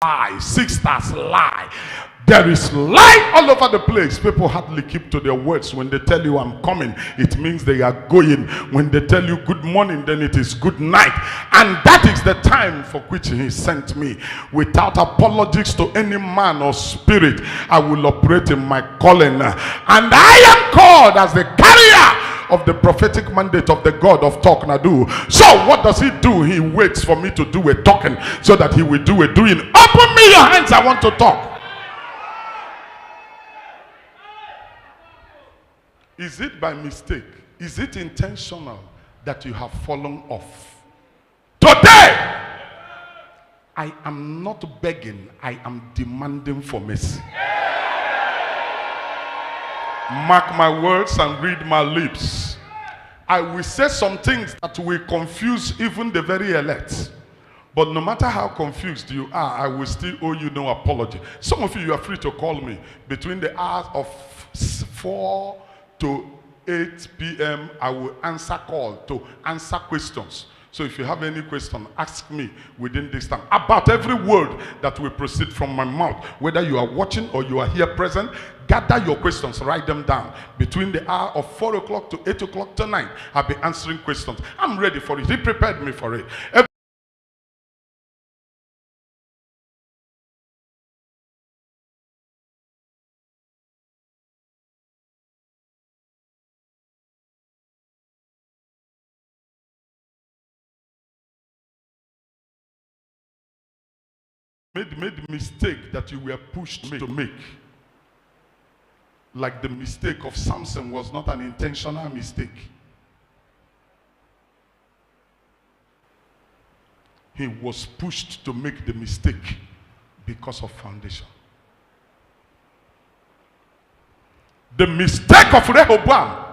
lie, sisters lie. There is lie all over the place. People hardly keep to their words. When they tell you I'm coming, it means they are going. When they tell you good morning, then it is good night. And that is the time for which he sent me. Without apologies to any man or spirit, I will operate in my calling. And I am called as the carrier of the prophetic mandate of the God of Talknado. So what does he do? He waits for me to do a talking so that he will do a doing. Open me your hands, I want to talk. Is it by mistake? Is it intentional that you have fallen off? Today, I am not begging, I am demanding for mercy. Mark my words and read my lips. I will say some things that will confuse even the very elect. But no matter how confused you are, I will still owe you no apology. Some of you are free to call me between the hours of 4 to 8 p.m. I will answer call to answer questions. So if you have any question, ask me within this time about every word that will proceed from my mouth. Whether you are watching or you are here present, gather your questions, write them down. Between the hour of 4 o'clock to 8 o'clock tonight, I'll be answering questions. I'm ready for it. He prepared me for it. Made the mistake that you were pushed to make. Like the mistake of Samson was not an intentional mistake. He was pushed to make the mistake because of foundation. The mistake of Rehoboam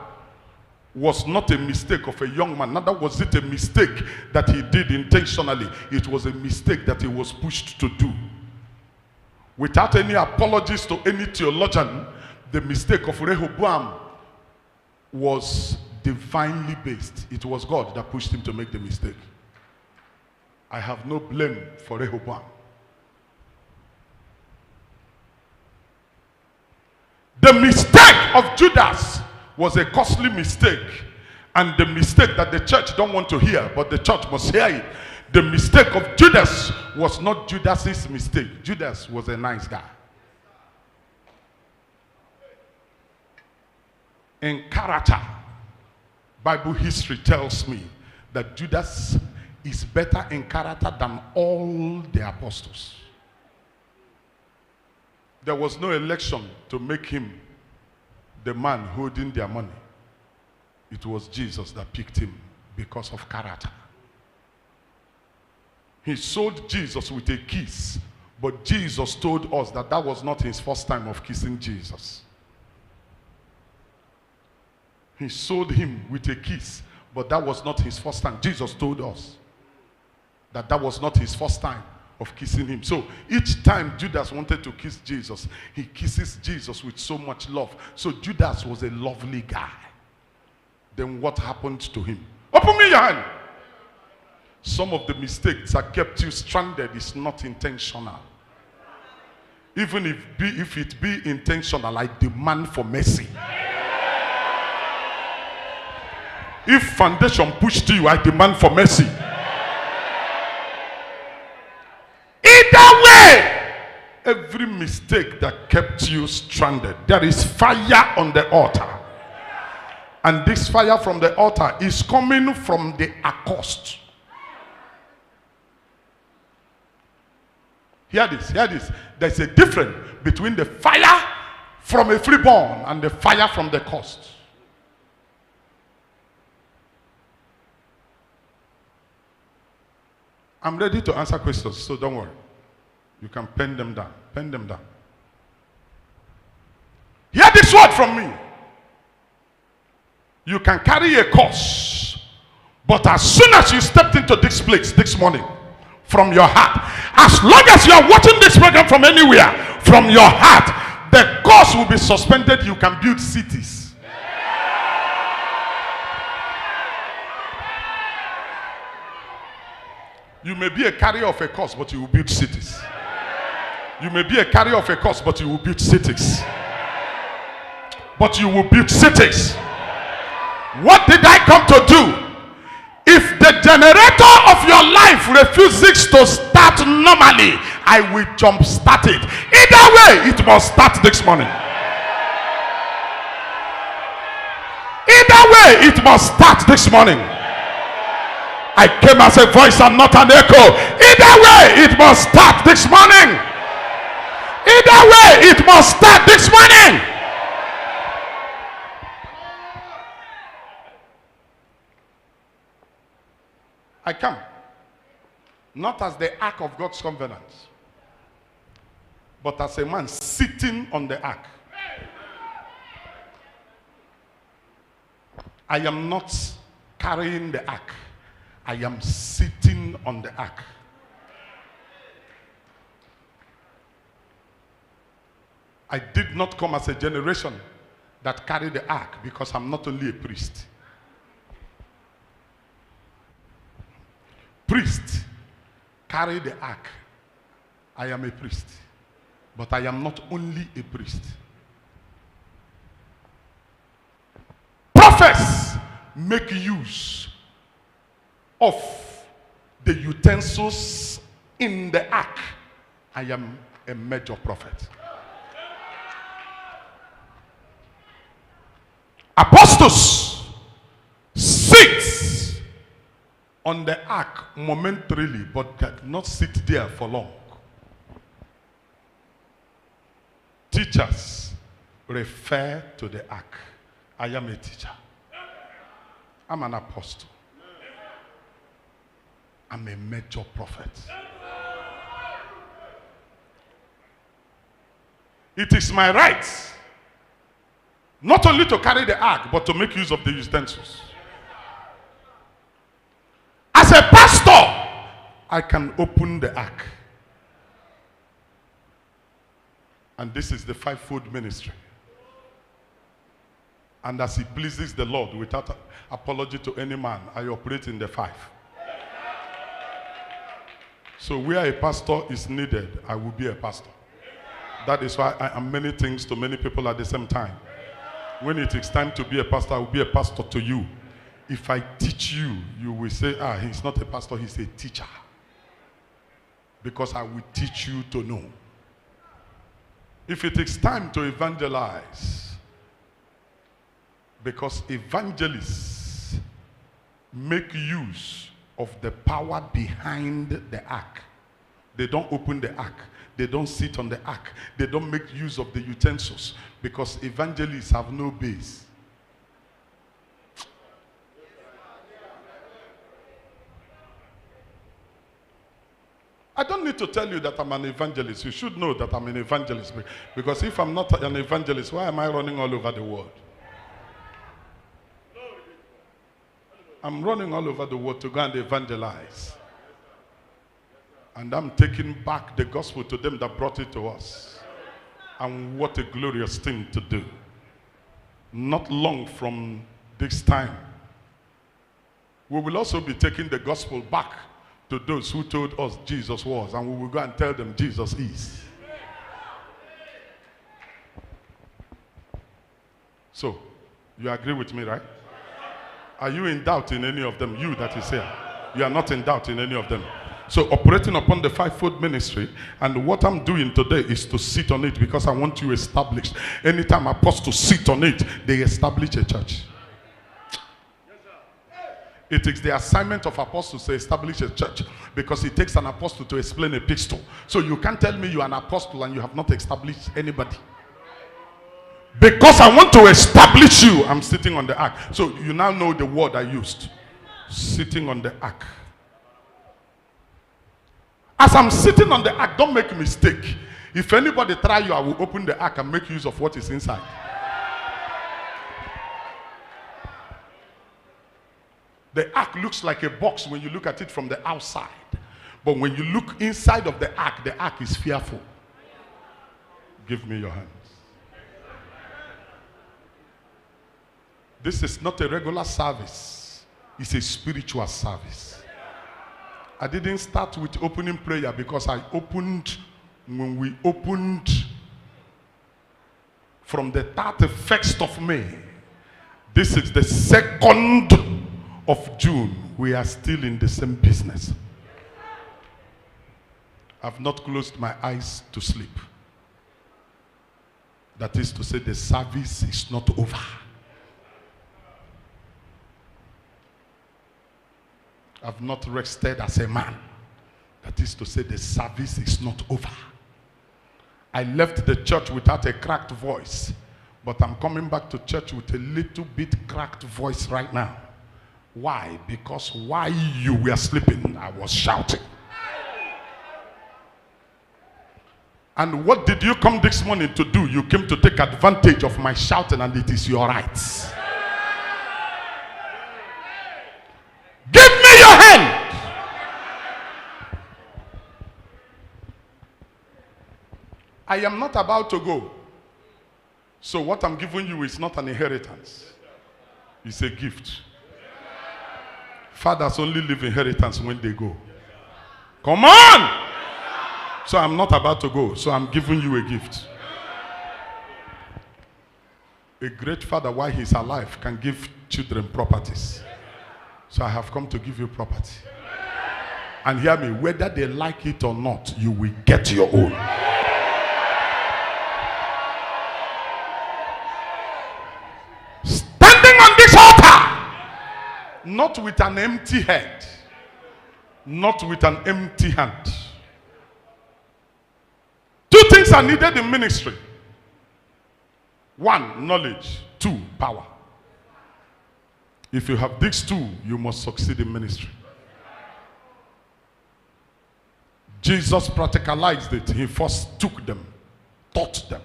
was not a mistake of a young man. Neither was it a mistake that he did intentionally. It was a mistake that he was pushed to do. Without any apologies to any theologian, the mistake of Rehoboam was divinely based. It was God that pushed him to make the mistake. I have no blame for Rehoboam. The mistake of Judas was a costly mistake, and the mistake that the church don't want to hear, but the church must hear it. The mistake of Judas was not Judas's mistake. Judas was a nice guy. In character, Bible history tells me that Judas is better in character than all the apostles. There was no election to make him the man holding their money. It was Jesus that picked him because of character. He sold Jesus with a kiss, but Jesus told us that that was not his first time of kissing Jesus. He sold him with a kiss, but that was not his first time. Jesus told us that that was not his first time of kissing him. So each time Judas wanted to kiss Jesus, he kisses Jesus with so much love. So Judas was a lovely guy. Then what happened to him? Open me your hand. Some of the mistakes that kept you stranded is not intentional. Even if it be intentional, I demand for mercy. If foundation pushed you, I demand for mercy. Either way, every mistake that kept you stranded, there is fire on the altar. And this fire from the altar is coming from the accursed. Hear this, hear this. There's a difference between the fire from a freeborn and the fire from the cursed. I'm ready to answer questions, so don't worry. You can pen them down. Pen them down. Hear this word from me. You can carry a curse, but as soon as you stepped into this place this morning, from your heart, as long as you are watching this program from anywhere, from your heart, the curse will be suspended. You can build cities. You may be a carrier of a curse, but you will build cities. You may be a carrier of a curse, but you will build cities. But you will build cities. What did I come to do? If the generator of your life refuses to start normally, I will jump start it. Either way, it must start this morning. Either way, it must start this morning. I came as a voice and not an echo. Either way, it must start this morning. Either way, it must start this morning. I come not as the ark of God's covenant, but as a man sitting on the ark. I am not carrying the ark. I am sitting on the ark. I did not come as a generation that carried the ark, because I'm not only a priest. Priest carry the ark. I am a priest, but I am not only a priest. Prophets make use of the utensils in the ark. I am a major prophet. Apostles sit on the ark momentarily, but cannot sit there for long. Teachers refer to the ark. I am a teacher. I'm an apostle. I'm a major prophet. It is my right not only to carry the ark, but to make use of the utensils. As a pastor, I can open the ark. And this is the fivefold ministry. And as it pleases the Lord, without apology to any man, I operate in the five. So where a pastor is needed, I will be a pastor. That is why I am many things to many people at the same time. When it is time to be a pastor, I will be a pastor to you. If I teach you, you will say, he's not a pastor, he's a teacher. Because I will teach you to know. If it is time to evangelize, because evangelists make use of the power behind the ark. They don't open the ark. They don't sit on the ark. They don't make use of the utensils, because evangelists have no base. I don't need to tell you that I'm an evangelist. You should know that I'm an evangelist, because if I'm not an evangelist, why am I running all over the world? I'm running all over the world to go and evangelize. And I'm taking back the gospel to them that brought it to us. And what a glorious thing to do. Not long from this time, we will also be taking the gospel back to those who told us Jesus was, and we will go and tell them Jesus is. So, you agree with me, right? Are you in doubt in any of them? You that is here, you are not in doubt in any of them. So, operating upon the fivefold ministry, and what I'm doing today is to sit on it, because I want you established. Anytime apostles sit on it, they establish a church. It is the assignment of apostles to establish a church, because it takes an apostle to explain a epistle. So you can't tell me you are an apostle and you have not established anybody. Because I want to establish you, I'm sitting on the ark. So you now know the word I used. Sitting on the ark. As I'm sitting on the ark, don't make a mistake. If anybody try you, I will open the ark and make use of what is inside. The ark looks like a box when you look at it from the outside. But when you look inside of the ark is fearful. Give me your hands. This is not a regular service. It's a spiritual service. I didn't start with opening prayer because I opened when we opened from the 31st of May, this is the 2nd of June, we are still in the same business. I've not closed my eyes to sleep. That is to say, the service is not over. I've not rested as a man. That is to say, the service is not over. I left the church without a cracked voice, but I'm coming back to church with a little bit cracked voice right now. Why? Because while you were sleeping, I was shouting. And what did you come this morning to do? You came to take advantage of my shouting, and it is your right. Give me your hand. I am not about to go. So what I'm giving you is not an inheritance. It's a gift. Fathers only leave inheritance when they go. Come on! So I'm not about to go. So I'm giving you a gift. A great father, while he's alive, can give children properties. So I have come to give you property. And hear me, whether they like it or not, you will get your own. Standing on this altar, not with an empty head, not with an empty hand. Two things are needed in ministry. One, knowledge. Two, power. If you have these two, you must succeed in ministry. Jesus practicalized it. He first took them, taught them.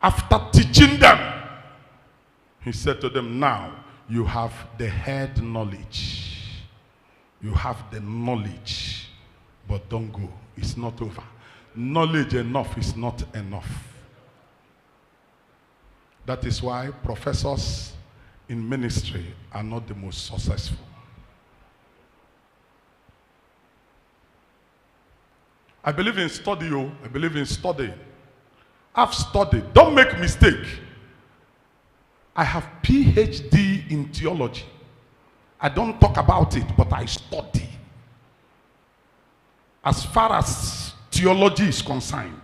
After teaching them, he said to them, now you have the head knowledge. You have the knowledge, but don't go. It's not over. Knowledge enough is not enough. That is why professors in ministry are not the most successful. I believe in study. I believe in studying. I've studied. Don't make mistake. I have PhD in theology. I don't talk about it, but I study. As far as theology is concerned,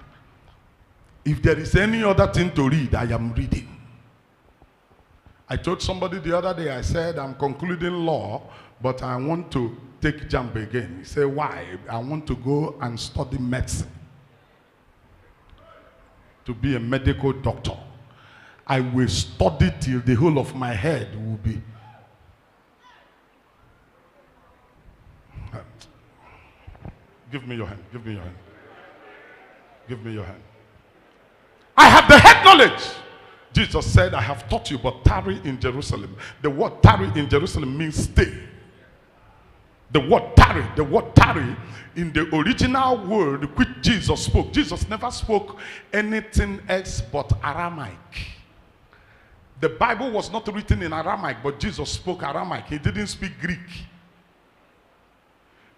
if there is any other thing to read, I am reading. I told somebody the other day, I said, I'm concluding law, but I want to take jump again. He said, why? I want to go and study medicine, to be a medical doctor. I will study till the whole of my head will be. Give me your hand. Give me your hand. Give me your hand. I have the head knowledge. Jesus said, I have taught you, but tarry in Jerusalem. The word tarry in Jerusalem means stay. The word tarry in the original word which Jesus spoke. Jesus never spoke anything else but Aramaic. The Bible was not written in Aramaic, but Jesus spoke Aramaic. He didn't speak Greek.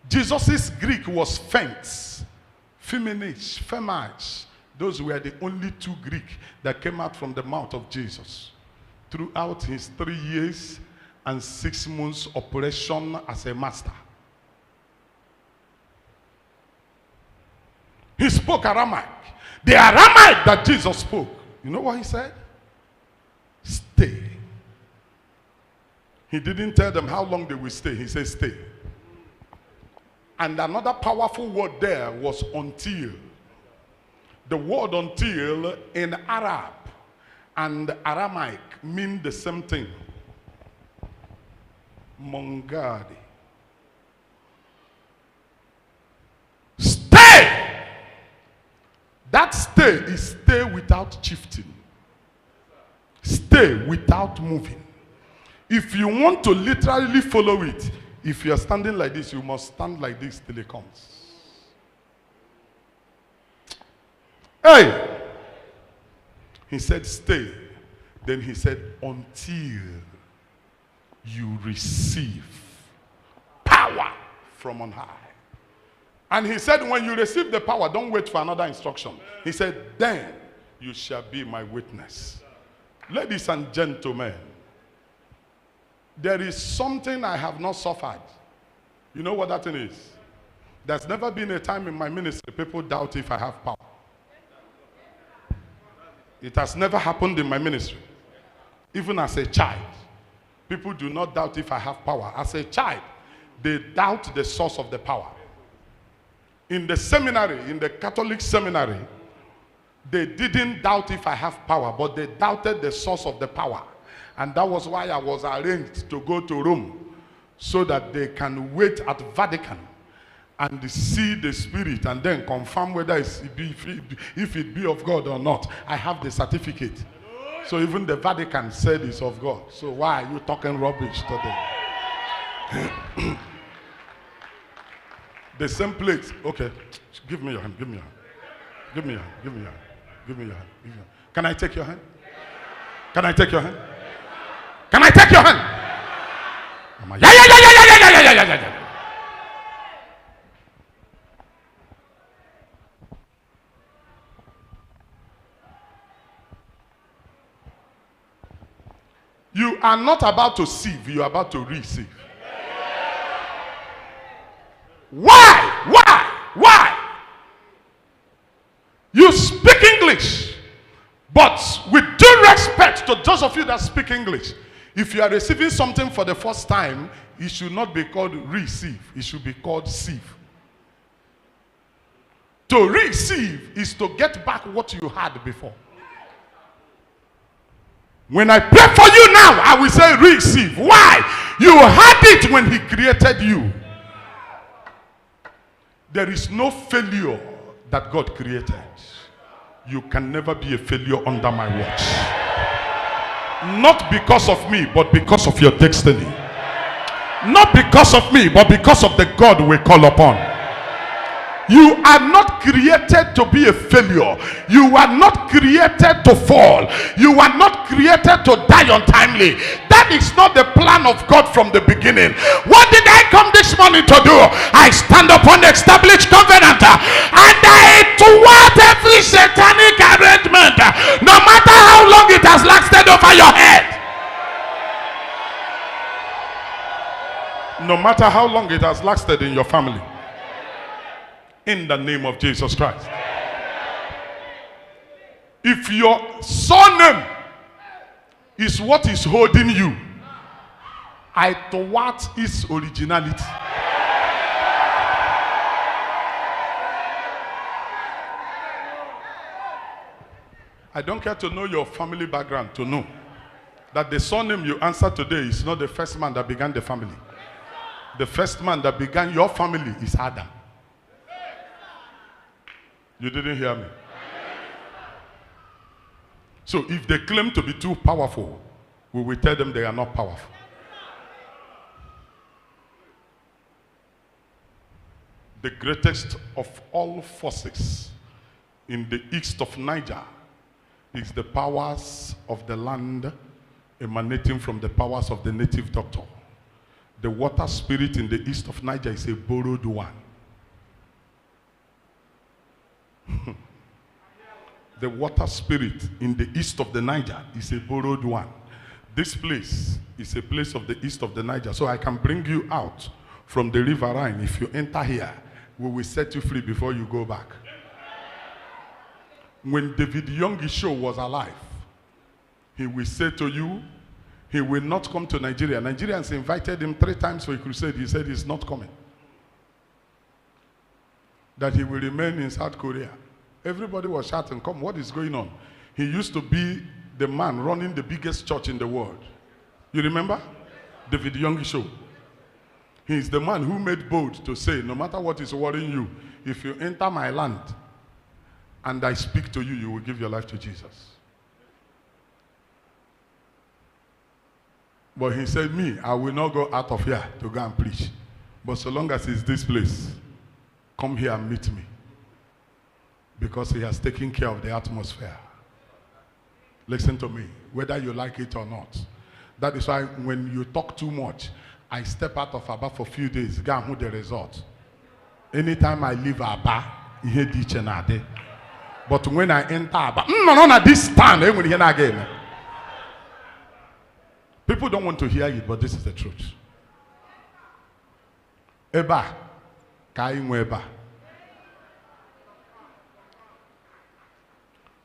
Jesus' Greek was Fens, Feminish, Femish. Those were the only two Greek that came out from the mouth of Jesus throughout his 3 years and 6 months operation as a master. He spoke Aramaic. The Aramaic that Jesus spoke, you know what he said? Stay. He didn't tell them how long they will stay. He said stay. And another powerful word there was until. The word until in Arab and Aramaic mean the same thing. Mongadi. Stay. That stay is stay without shifting. Stay without moving. If you want to literally follow it, if you are standing like this, you must stand like this till it comes. Hey! He said stay. Then he said until you receive power from on high. And he said, when you receive the power, don't wait for another instruction. He said, then you shall be my witness. Ladies and gentlemen, there is something I have not suffered. You know what that thing is? There's never been a time in my ministry people doubt if I have power. It has never happened in my ministry. Even as a child, people do not doubt if I have power. As a child, they doubt the source of the power. In the seminary, in the Catholic seminary, they didn't doubt if I have power, but they doubted the source of the power. And that was why I was arranged to go to Rome, so that they can wait at Vatican and see the Spirit and then confirm whether if it be of God or not. I have the certificate. So even the Vatican said it's of God. So why are you talking rubbish to them? The same place. Okay, give me your hand, give me your hand. Give me your hand, give me your hand. Give me your hand, give me your hand. Can I take your hand? Can I take your hand? Can I take your hand? Yeah. You are not about to sieve, you are about to receive. Why? You speak English, but with due respect to those of you that speak English, if you are receiving something for the first time, it should not be called receive, it should be called sieve. To receive is to get back what you had before. When I pray for you now, I will say receive. Why? You had it when he created you. There is no failure that God created. You can never be a failure under my watch. Not because of me, but because of your destiny. Not because of me, but because of the God we call upon. You are not created to be a failure. You are not created to fall. You are not created to die untimely. That is not the plan of God from the beginning. What did I come this morning to do? I stand upon the established covenant and I thwart every satanic arrangement, no matter how long it has lasted over your head. No matter how long it has lasted in your family. In the name of Jesus Christ. If your surname is what is holding you, I thwart its originality. I don't care to know your family background to know that the surname you answer today is not the first man that began the family. The first man that began your family is Adam. You didn't hear me. So if they claim to be too powerful, we will tell them they are not powerful. The greatest of all forces in the east of Niger is the powers of the land emanating from the powers of the native doctor. The water spirit in the east of Niger is a borrowed one. The water spirit in the east of the Niger is a borrowed one. This place is a place of the east of the Niger. So I can bring you out from the river Rhine. If you enter here, we will set you free before you go back. When David Yongi's show was alive, he will say to you, he will not come to Nigeria. Nigerians invited him 3 times for a crusade. He said he's not coming. That he will remain in South Korea. Everybody was shouting, come, what is going on? He used to be the man running the biggest church in the world. You remember? David Yongi's show. He is the man who made bold to say, no matter what is worrying you, if you enter my land and I speak to you, you will give your life to Jesus. But he said, me, I will not go out of here to go and preach. But so long as it's this place, come here and meet me. Because he has taken care of the atmosphere. Listen to me, whether you like it or not. That is why when you talk too much, I step out of Aba for a few days, go and hold the result. Anytime I leave Aba, ihe dị iche na ade. But when I enter Aba, no, this stand, when you hear again. People don't want to hear it, but this is the truth. Eba, ka inwe eba.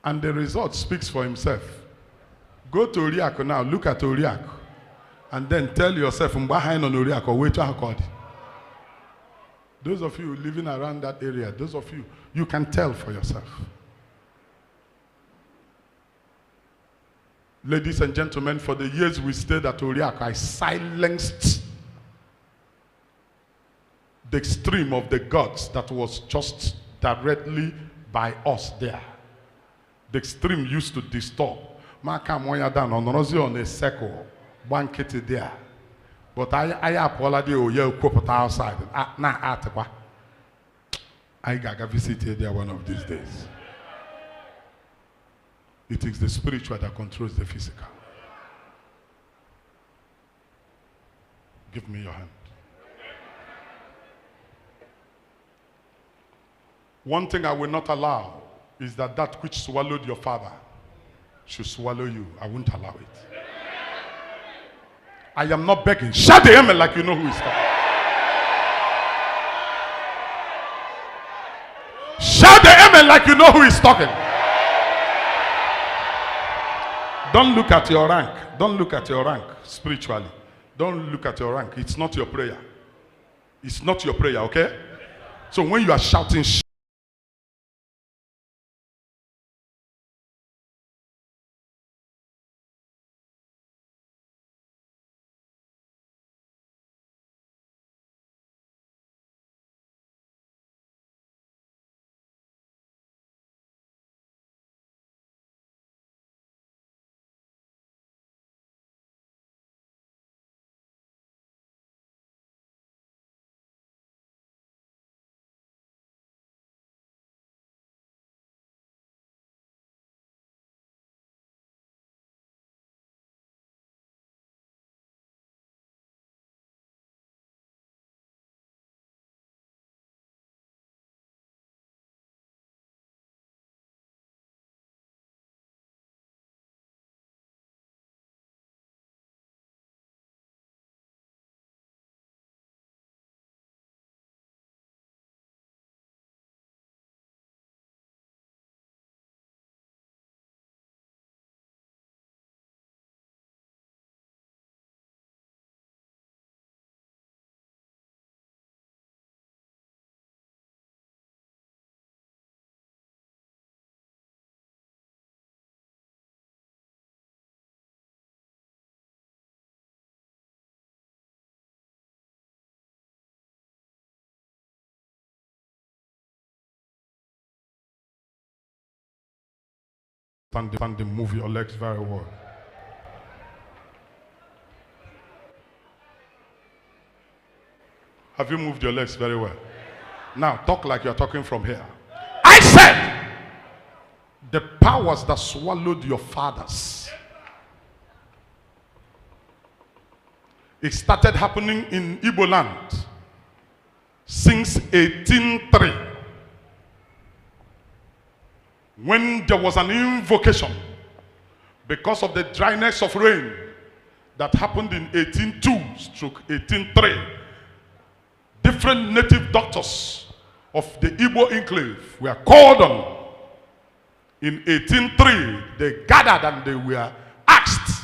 And the result speaks for himself. Go to Oriako now, look at Oriako, and then tell yourself, behind on Oriako, wait to Hakodi. Those of you living around that area, those of you, you can tell for yourself. Ladies and gentlemen, for the years we stayed at Oriako, I silenced the extreme of the gods that was just directly by us there. The extreme used to disturb. Maka moya down on a circle, one kitty there. But I apologize, oh, yeah, put outside. I got visited there one of these days. It is the spiritual that controls the physical. Give me your hand. One thing I will not allow is that which swallowed your father should swallow you. I won't allow it. I am not begging. Shout the amen like you know who is talking. Shout the amen like you know who is talking. Don't look at your rank. Don't look at your rank spiritually. Don't look at your rank. It's not your prayer. It's not your prayer, okay? So when you are shouting, stand, move your legs very well. Have you moved your legs very well? Now talk like you're talking from here. I said, the powers that swallowed your fathers. It started happening in Igbo land since 1803. When there was an invocation because of the dryness of rain that happened in 1802-1803, different native doctors of the Igbo enclave were called on. In 1803, they gathered and they were asked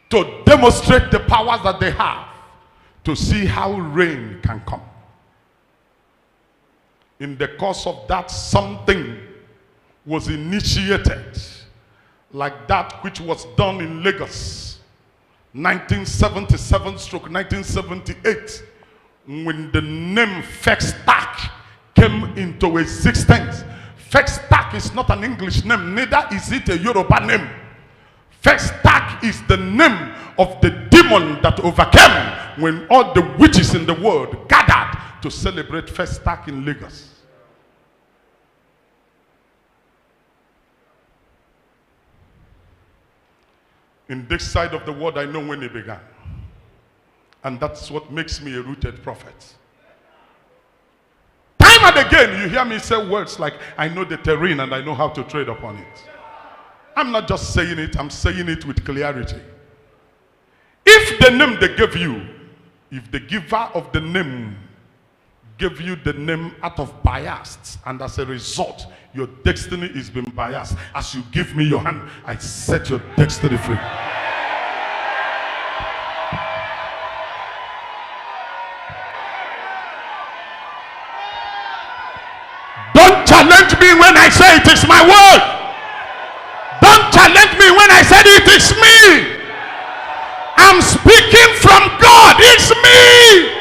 to demonstrate the powers that they have to see how rain can come. In the course of that, something was initiated like that which was done in Lagos 1977-1978 when the name Fextac came into existence. Fextac is not an English name, neither is it a Yoruba name. Fextac is the name of the demon that overcame when all the witches in the world gathered to celebrate Fextac in Lagos. In this side of the world, I know when it began. And that's what makes me a rooted prophet. and again, you hear me say words like, I know the terrain and I know how to trade upon it. I'm not just saying it, I'm saying it with clarity. If the name they gave you, if the giver of the name gave you the name out of bias, and as a result, your destiny is being biased, as you give me your hand, I set your destiny free. Don't challenge me when I say it is my word. Don't challenge me when I said it is me. I'm speaking from God. It's me.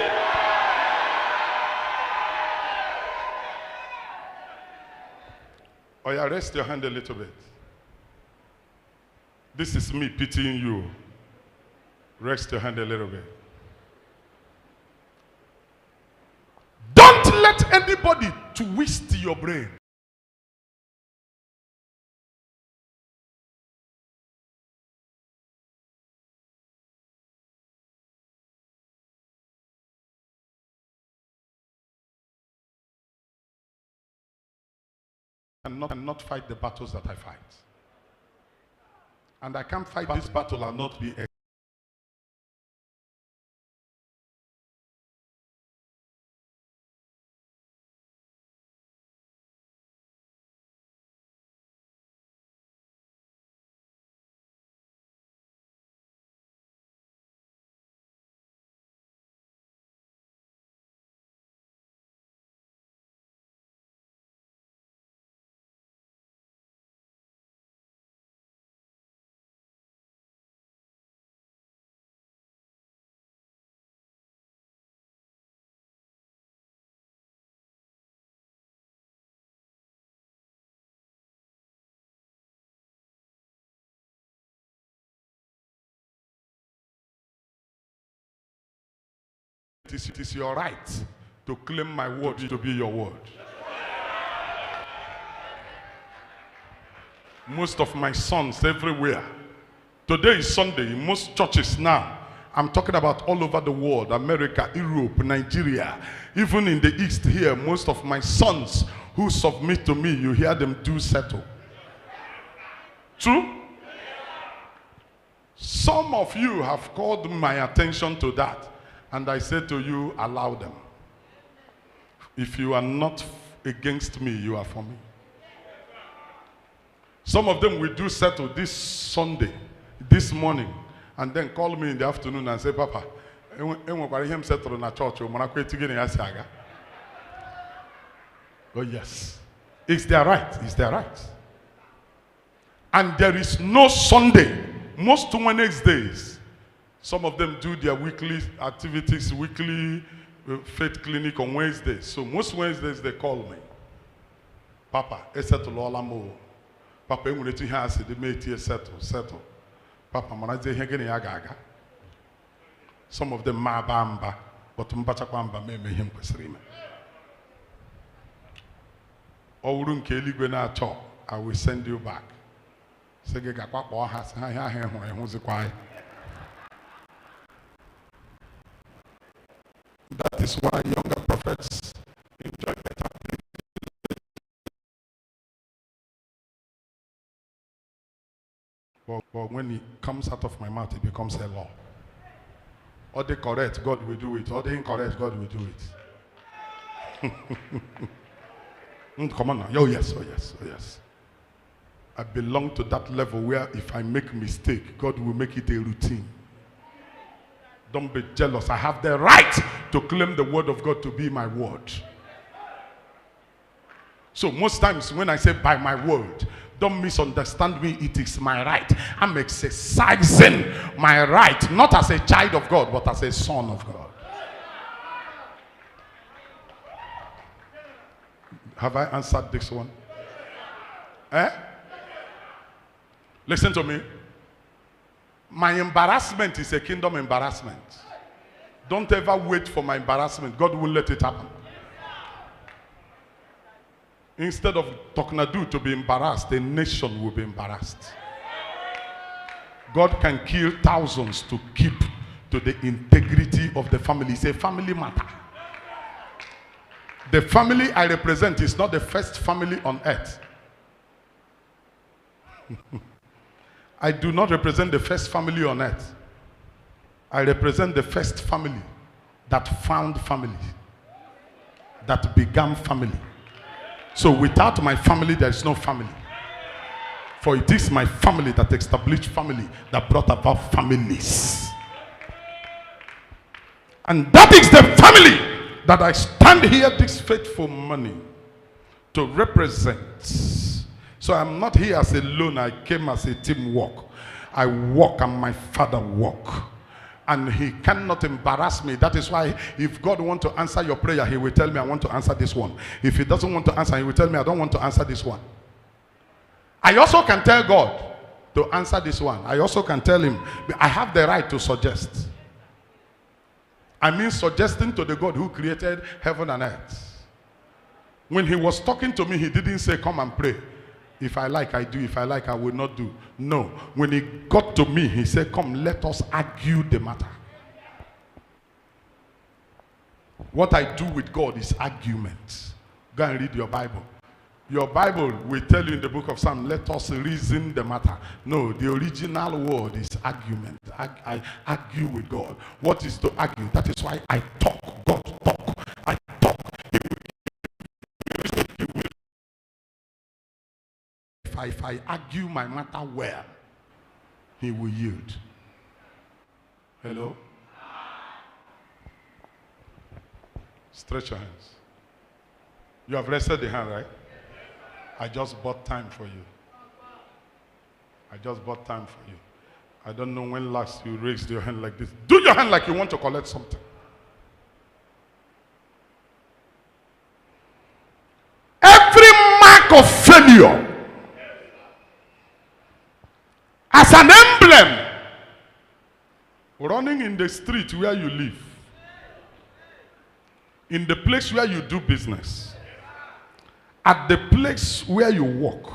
Oh yeah, rest your hand a little bit. This is me pitying you. Rest your hand a little bit. Don't let anybody twist your brain. And not fight the battles that I fight. And I can't fight this battle and not be It is your right to claim my word to be your word. Most of my sons everywhere. Today is Sunday. In most churches now, I'm talking about all over the world, America, Europe, Nigeria, even in the East here, most of my sons who submit to me, you hear them do settle. True? Some of you have called my attention to that. And I said to you, allow them. If you are not against me, you are for me. Some of them will do settle this Sunday, this morning, and then call me in the afternoon and say, Papa, settle in a church. Oh yes, it's their right, it's their right. And there is no Sunday, most Wednesdays. Some of them do their weekly activities, weekly faith clinic on Wednesdays. So most Wednesdays they call me. Papa, settle all mo. Papa, I'm going to have the mate settle. Papa, I'm going some of them ma bamba, but mbachakamba me him kwesirime. Orun keli gwe na cho, I will send you back. Sege gakwa kwa ha That is why younger prophets enjoy better. But when it comes out of my mouth, it becomes a law. Or they correct, God will do it. Or they incorrect, God will do it. Come on now. Oh yes, oh yes, oh yes. I belong to that level where if I make a mistake, God will make it a routine. Don't be jealous. I have the right to claim the word of God to be my word. So most times when I say by my word, don't misunderstand me. It is my right. I'm exercising my right, not as a child of God, but as a son of God. Have I answered this one? Listen to me. My embarrassment is a kingdom embarrassment. Don't ever wait for my embarrassment. God will let it happen. Instead of Talknado to be embarrassed, a nation will be embarrassed. God can kill thousands to keep to the integrity of the family. It's a family matter. The family I represent is not the first family on earth. I do not represent the first family on earth. I represent the first family that found family, that began family. So without my family, there is no family. For it is my family that established family, that brought about families. And that is the family that I stand here this faithful morning to represent. So I'm not here as a lone, I came as a teamwork. I walk and my Father walk. And he cannot embarrass me. That is why if God wants to answer your prayer, he will tell me I want to answer this one. If he doesn't want to answer, he will tell me I don't want to answer this one. I also can tell God to answer this one. I also can tell him I have the right to suggest. I mean suggesting to the God who created heaven and earth. When he was talking to me, he didn't say come and pray. If I like, I do. If I like, I will not do. No. When he got to me, he said, come, let us argue the matter. What I do with God is argument. Go and read your Bible. Your Bible will tell you in the book of Psalms, let us reason the matter. No, the original word is argument. I argue with God. What is to argue? That is why I talk. God talk. I talk. If I argue my matter well, he will yield. Hello? Stretch your hands. You have rested the hand, right? I just bought time for you. I just bought time for you. I don't know when last you raised your hand like this. Do your hand like you want to collect something. Every mark of failure as an emblem running in the street where you live, in the place where you do business, at the place where you work,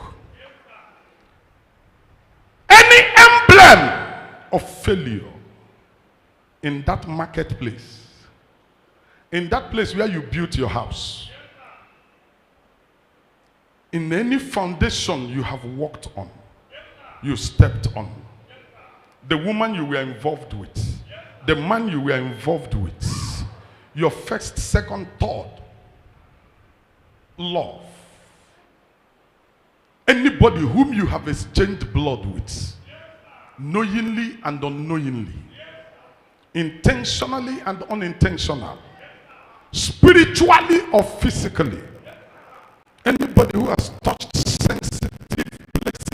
any emblem of failure in that marketplace, in that place where you built your house, in any foundation you have walked on, you stepped on, the woman you were involved with, the man you were involved with, your first, second, third love, anybody whom you have exchanged blood with, knowingly and unknowingly, intentionally and unintentional, spiritually or physically, anybody who has touched sensitive places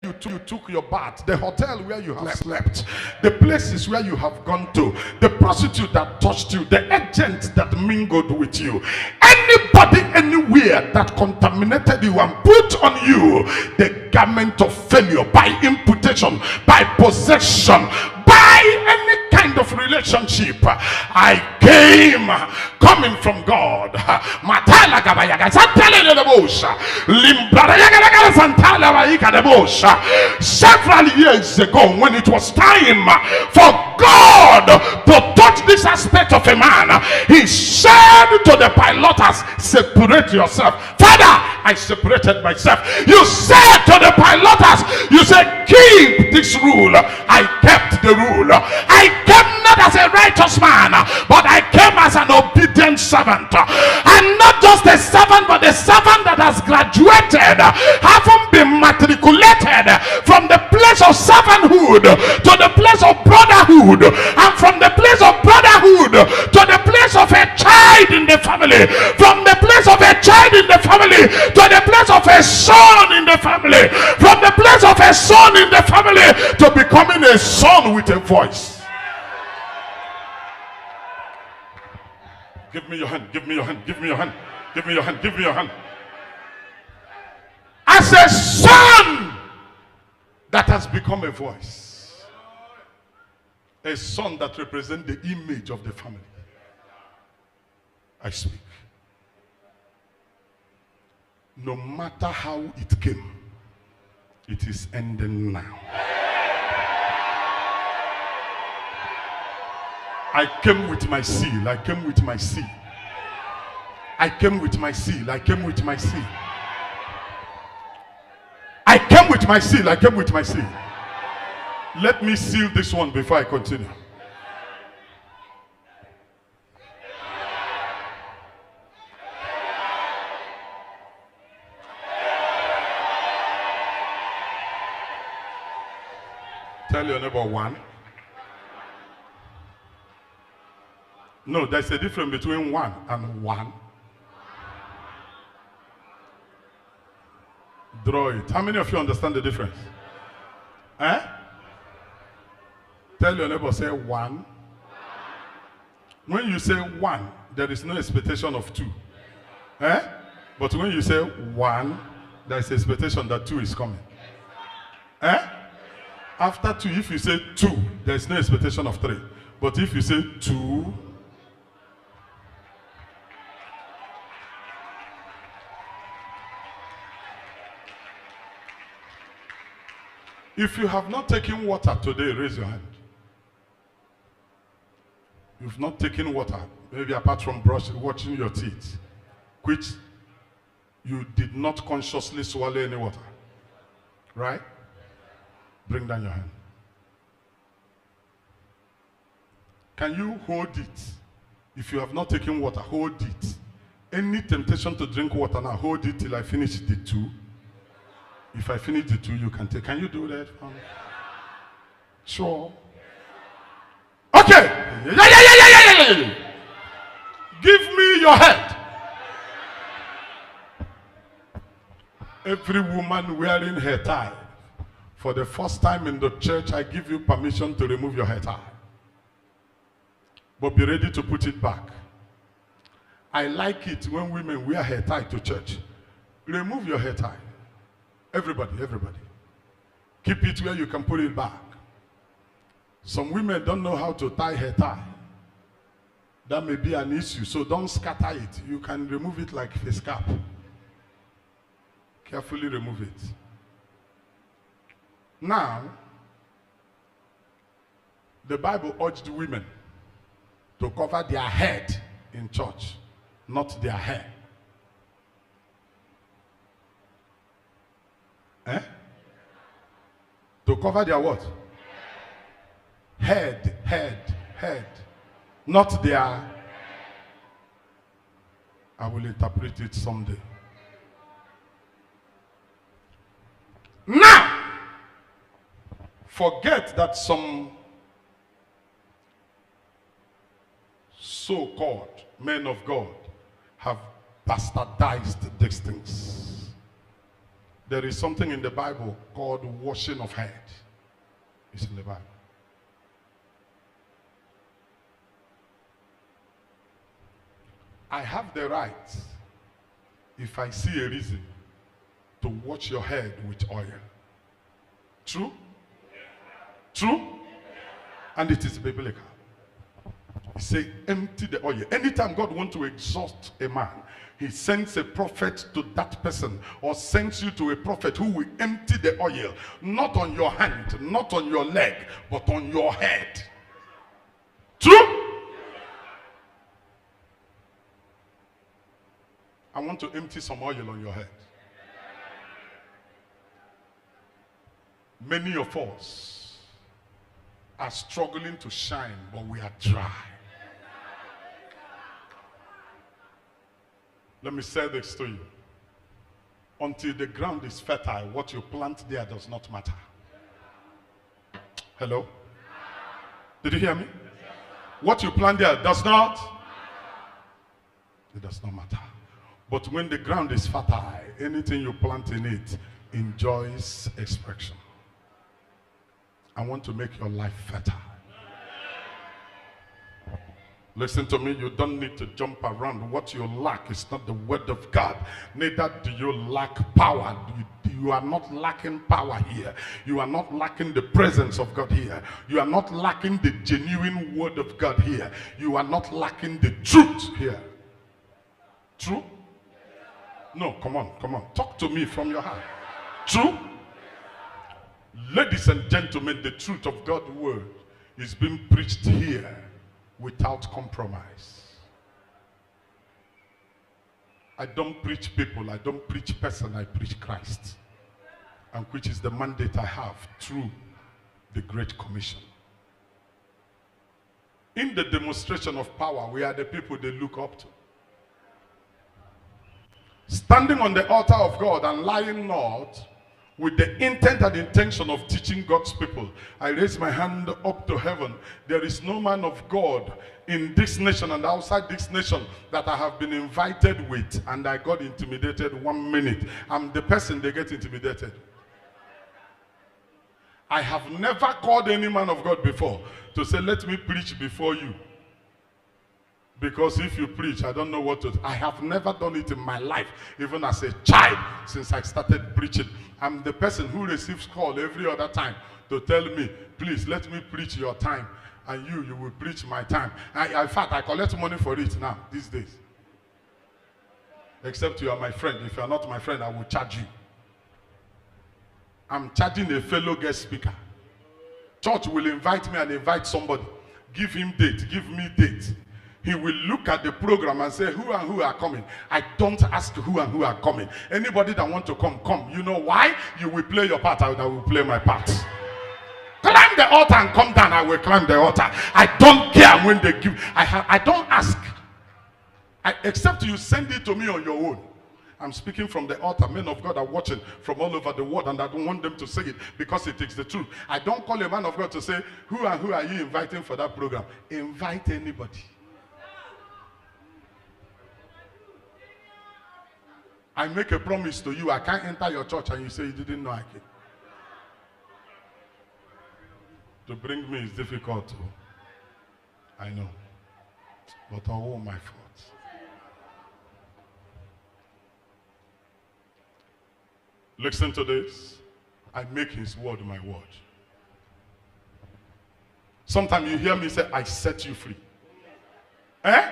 you took your bath, the hotel where you have slept, the places where you have gone to, the prostitute that touched you, the agent that mingled with you, anybody anywhere that contaminated you and put on you the garment of failure by imputation, by possession, by any kind of relationship. I came coming from God. Several years ago, when it was time for God to touch this aspect of a man, he said to the pilotas, separate yourself. Father, I separated myself. You said to the pilotas, you said keep this rule. I kept the rule. I came not as a righteous man, but I came as an obedient servant. And not just a servant, but a servant that has graduated, having been matriculated from the place of servanthood to the place of brotherhood, and from the place of brotherhood to the place of a child in the family, from the place of a child in the family to the place of a son in the family, from the the place of a son in the family to becoming a son with a voice. Give me your hand, give me your hand, give me your hand, give me your hand, give me your hand. As a son that has become a voice, a son that represents the image of the family, I speak. No matter how it came, it is ending now. I came with my seal. I came with my seal. I came with my seal. I came with my seal. I came with my seal. I came with my seal. Let me seal this one before I continue. Tell your neighbor one. No, there's a difference between one and one. Draw it. How many of you understand the difference? Eh? Tell your neighbor, say one. When you say one, there is no expectation of two. Eh? But when you say one, there is expectation that two is coming. Eh? After two, if you say two, there is no expectation of three. But if you say two, if you have not taken water today, raise your hand. You've not taken water, maybe apart from washing your teeth, which you did not consciously swallow any water. Right? Bring down your hand. Can you hold it? If you have not taken water, hold it. Any temptation to drink water now, hold it till I finish the two. If I finish the two, you can take. Can you do that for me? Sure. Okay. Yeah. Give me your head. Every woman wearing hair tie, for the first time in the church, I give you permission to remove your hair tie. But be ready to put it back. I like it when women wear hair tie to church. Remove your hair tie. Everybody. Keep it where you can put it back. Some women don't know how to tie hair tie. That may be an issue, so don't scatter it. You can remove it like a scarf. Carefully remove it. Now, the Bible urged women to cover their head in church, not their hair. Eh? To cover their what? Head. Not their... I will interpret it someday. Now, forget that some so-called men of God have bastardized these things. There is something in the Bible called washing of head. It's in the Bible. I have the right, if I see a reason, to wash your head with oil. True? True? And it is biblical. He says, empty the oil. Anytime God wants to exhaust a man, he sends a prophet to that person, or sends you to a prophet who will empty the oil, not on your hand, not on your leg, but on your head. True? I want to empty some oil on your head. Many of us are struggling to shine, but we are dry. Let me say this to you. Until the ground is fertile, what you plant there does not matter. Hello? Did you hear me? What you plant there does not? It does not matter. But when the ground is fertile, anything you plant in it enjoys expression. I want to make your life better. Listen to me, you don't need to jump around. What you lack is not the word of God. Neither do you lack power. You are not lacking power here. You are not lacking the presence of God here. You are not lacking the genuine word of God here. You are not lacking the truth here. True? No, come on, come on. Talk to me from your heart. True? Ladies and gentlemen, the truth of God's word is being preached here without compromise. I don't preach people, I don't preach person, I preach Christ. And which is the mandate I have through the Great Commission. In the demonstration of power, we are the people they look up to. Standing on the altar of God and lying not with the intent and intention of teaching God's people, I raise my hand up to heaven. There is no man of God in this nation and outside this nation that I have been invited with and I got intimidated 1 minute. I'm the person they get intimidated. I have never called any man of God before to say, let me preach before you. Because if you preach, I don't know what to do. I have never done it in my life, even as a child, since I started preaching. I'm the person who receives call every other time to tell me, please let me preach your time. And you will preach my time. In fact, I collect money for it now, these days. Except you are my friend. If you are not my friend, I will charge you. I'm charging a fellow guest speaker. Church will invite me and invite somebody. Give him date, give me date. He will look at the program and say, who and who are coming? I don't ask who and who are coming. Anybody that want to come, come. You know why? You will play your part, I will play my part. Climb the altar and come down, I will climb the altar. I don't care when they give. I don't ask. Except you send it to me on your own. I'm speaking from the altar. Men of God are watching from all over the world and I don't want them to say it because it is the truth. I don't call a man of God to say, who and who are you inviting for that program? Invite anybody. I make a promise to you, I can't enter your church and you say you didn't know I came. To bring me is difficult too. I know. But all my fault. Listen to this. I make his word my word. Sometimes you hear me say, I set you free. Eh?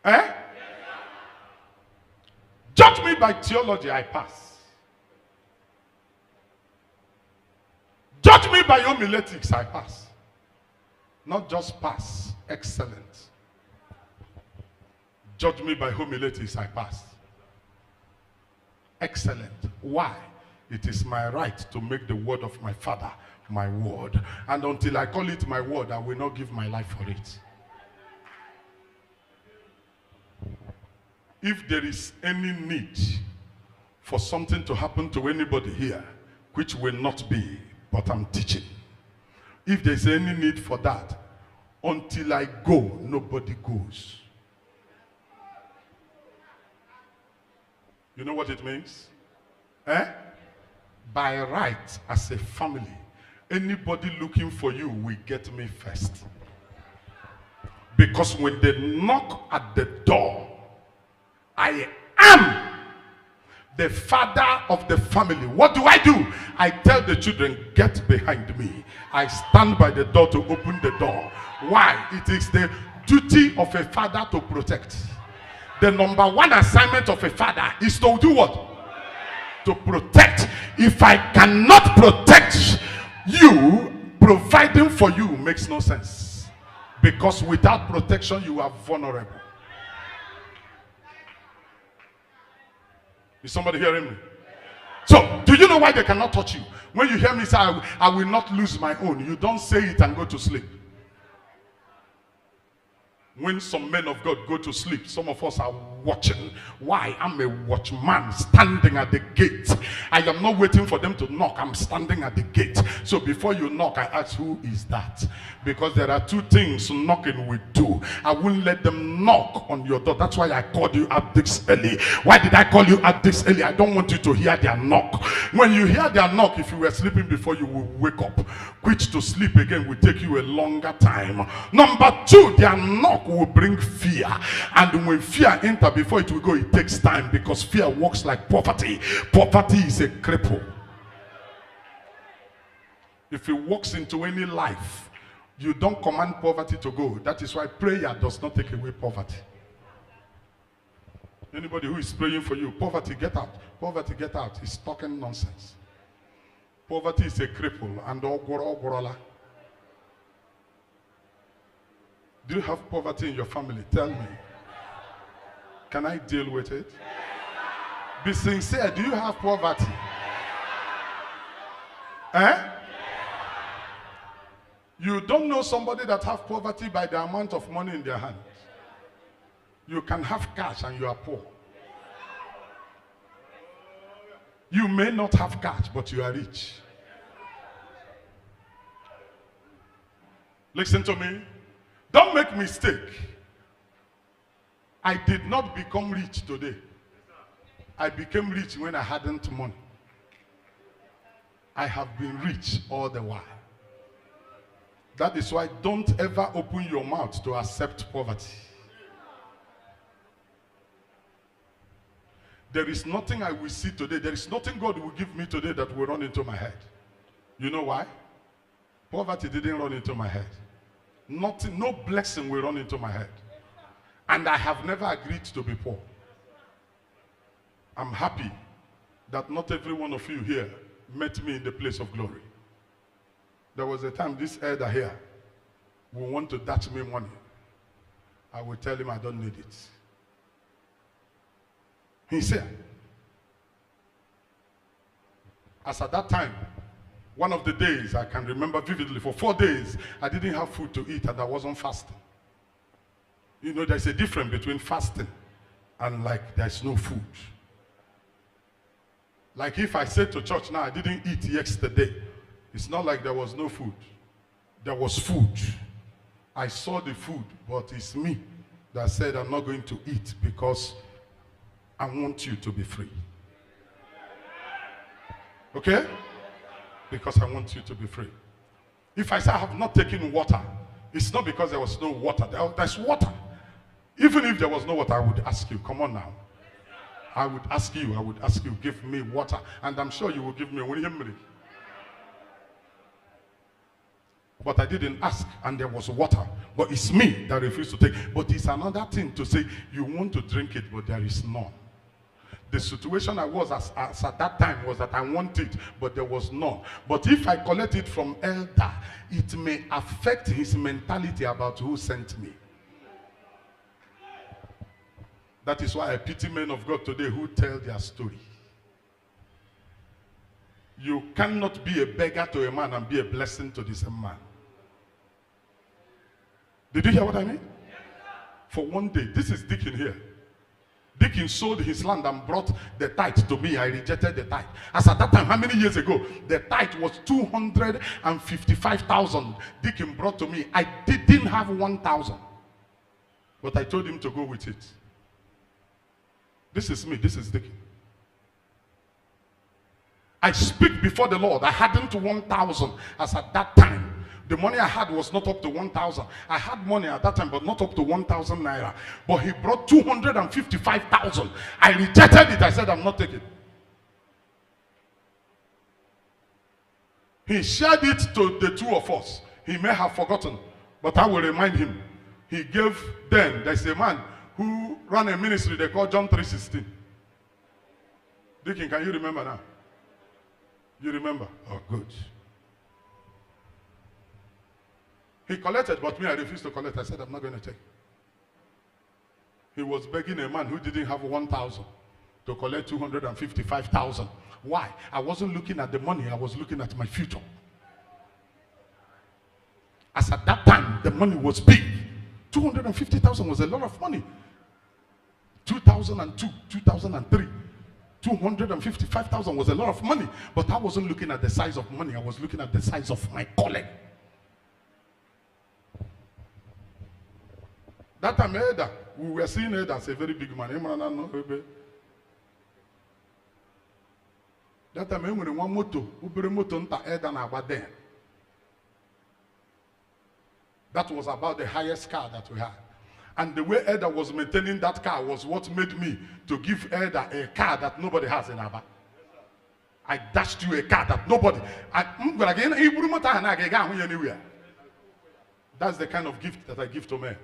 Eh? Judge me by theology, I pass. Judge me by homiletics, I pass. Not just pass, excellent. Judge me by homiletics, I pass. Excellent. Why? It is my right to make the word of my Father my word. And until I call it my word, I will not give my life for it. If there is any need for something to happen to anybody here, which will not be, but I'm teaching. If there's any need for that, until I go, nobody goes. You know what it means? Eh? By right, as a family, anybody looking for you will get me first. Because when they knock at the door, I am the father of the family. What do? I tell the children, get behind me. I stand by the door to open the door. Why? It is the duty of a father to protect. The number one assignment of a father is to do what? To protect. If I cannot protect you, providing for you makes no sense. Because without protection, you are vulnerable. Is somebody hearing me? So, do you know why they cannot touch you? When you hear me say, I will not lose my own, you don't say it and go to sleep. When some men of God go to sleep, some of us are watching. Why? I'm a watchman standing at the gate. I am not waiting for them to knock. I'm standing at the gate. So before you knock, I ask, who is that? Because there are two things knocking will do. I won't let them knock on your door. That's why I called you out this early. Why did I call you out this early? I don't want you to hear their knock. When you hear their knock, if you were sleeping before, you will wake up. Quit to sleep again will take you a longer time. Number two, their knock will bring fear, and when fear enter, before it will go, it takes time, because fear works like poverty. Poverty is a cripple. If it walks into any life, you don't command poverty to go. That is why prayer does not take away poverty. Anybody who is praying for you, poverty get out, poverty get out, is talking nonsense. Poverty is a cripple, and ogorola. Do you have poverty in your family? Tell me. Can I deal with it? Be sincere. Do you have poverty? You don't know somebody that have poverty by the amount of money in their hands. You can have cash and you are poor. You may not have cash, but you are rich. Listen to me. Don't make mistake. I did not become rich today. I became rich when I hadn't money. I have been rich all the while. That is why don't ever open your mouth to accept poverty. There is nothing I will see today. There is nothing God will give me today that will run into my head. You know why? Poverty didn't run into my head. Nothing, no blessing will run into my head. And I have never agreed to be poor. I'm happy that not every one of you here met me in the place of glory. There was a time this elder here will want to dash me money. I will tell him I don't need it. He said, as at that time, one of the days I can remember vividly, for 4 days, I didn't have food to eat and I wasn't fasting. You know, there's a difference between fasting and like there's no food. Like if I said to church now, I didn't eat yesterday, it's not like there was no food. There was food. I saw the food, but it's me that said I'm not going to eat because I want you to be free. Okay? Because I want you to be free. If I say I have not taken water, it's not because there was no water. There's water. Even if there was no water, I would ask you, come on now. I would ask you, give me water. And I'm sure you will give me one. But I didn't ask, and there was water. But it's me that refused to take. But it's another thing to say, you want to drink it, but there is none. The situation I was as at that time was that I wanted, but there was none. But if I collect it from elder, it may affect his mentality about who sent me. That is why I pity men of God today who tell their story. You cannot be a beggar to a man and be a blessing to the same man. Did you hear what I mean? For one day, this is Deacon here. Deacon sold his land and brought the tithe to me. I rejected the tithe. As at that time, how many years ago? The tithe was 255,000. Deacon brought to me. I didn't have 1,000. But I told him to go with it. This is me. This is Deacon. I speak before the Lord. I hadn't 1,000 as at that time. The money I had was not up to 1,000. I had money at that time, but not up to 1,000 naira. But he brought 255,000. I rejected it. I said, I'm not taking it. He shared it to the two of us. He may have forgotten, but I will remind him. He gave then, there's a man who ran a ministry they call John 3:16. Deacon, can you remember now? You remember? Oh, good. He collected, but me, I refused to collect. I said, I'm not going to take. He was begging a man who didn't have 1,000 to collect 255,000. Why? I wasn't looking at the money. I was looking at my future. As at that time, the money was big. 250,000 was a lot of money. 2002, 2003, 255,000 was a lot of money. But I wasn't looking at the size of money. I was looking at the size of my calling. That time, we were seeing it as a very big man. That time, we one moto, there. That was about the highest car that we had. And the way Eda was maintaining that car was what made me to give Eda a car that nobody has in Aba. I dashed you a car that nobody. That's the kind of gift that I give to men.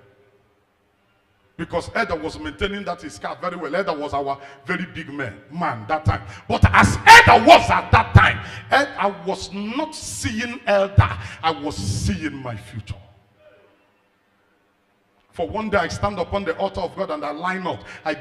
Because Eda was maintaining that his car very well. Eda was our very big man that time. But as Eda was at that time, I was not seeing Elder. I was seeing my future. For one day I stand upon the altar of God and I line up. I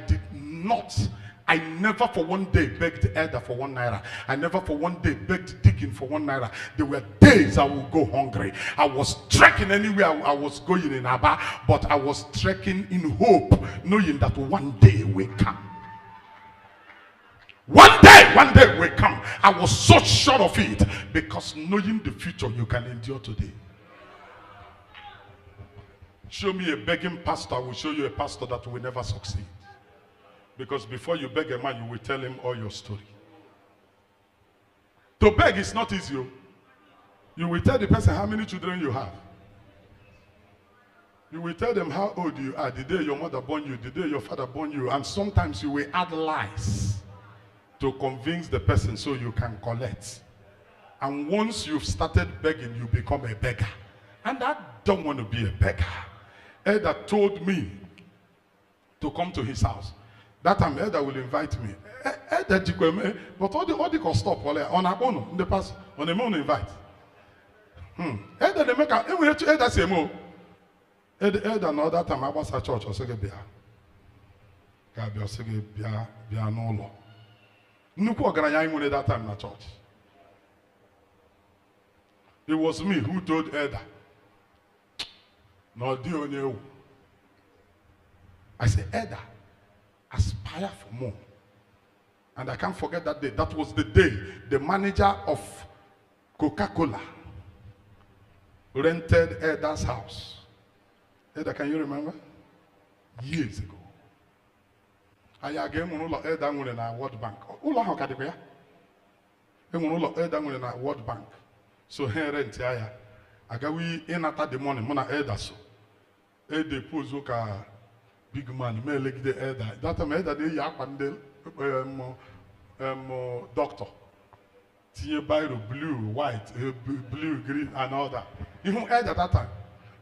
never for one day begged Elder for 1 naira. I never for one day begged Deacon for 1 naira. There were days I would go hungry. I was trekking anywhere I was going in Aba, but I was trekking in hope, knowing that one day will come. One day will come. I was so sure of it, because knowing the future, you can endure today. Show me a begging pastor, I will show you a pastor that will never succeed. Because before you beg a man, you will tell him all your story. To beg is not easy. You will tell the person how many children you have. You will tell them how old you are, the day your mother born you, the day your father born you, and sometimes you will add lies to convince the person so you can collect. And once you've started begging, you become a beggar. And I don't want to be a beggar. Elder told me to come to his house. That time Elder will invite me. Elder, but all the can stop on our own in the past on the moon invite. Elder they make Elder say more. Elder no that time I was at church or say bia. Gabi or say bia no law. Nuku ogaranya inwe that time na church. It was me who told Elder. No deal. I said, Elder, aspire for more. And I can't forget that day. That was the day the manager of Coca-Cola rented Elder's house. Elder, can you remember? Years ago. I again Elder in a World Bank. Ula how can you Elder in a World Bank. So here rent I got we in at the morning, Mona Elder so. Elder pose ka big man, me like the Elder. That time Elder they yak and the doctor. Tie biro blue, white, blue, green, and all that. Even Elder that time.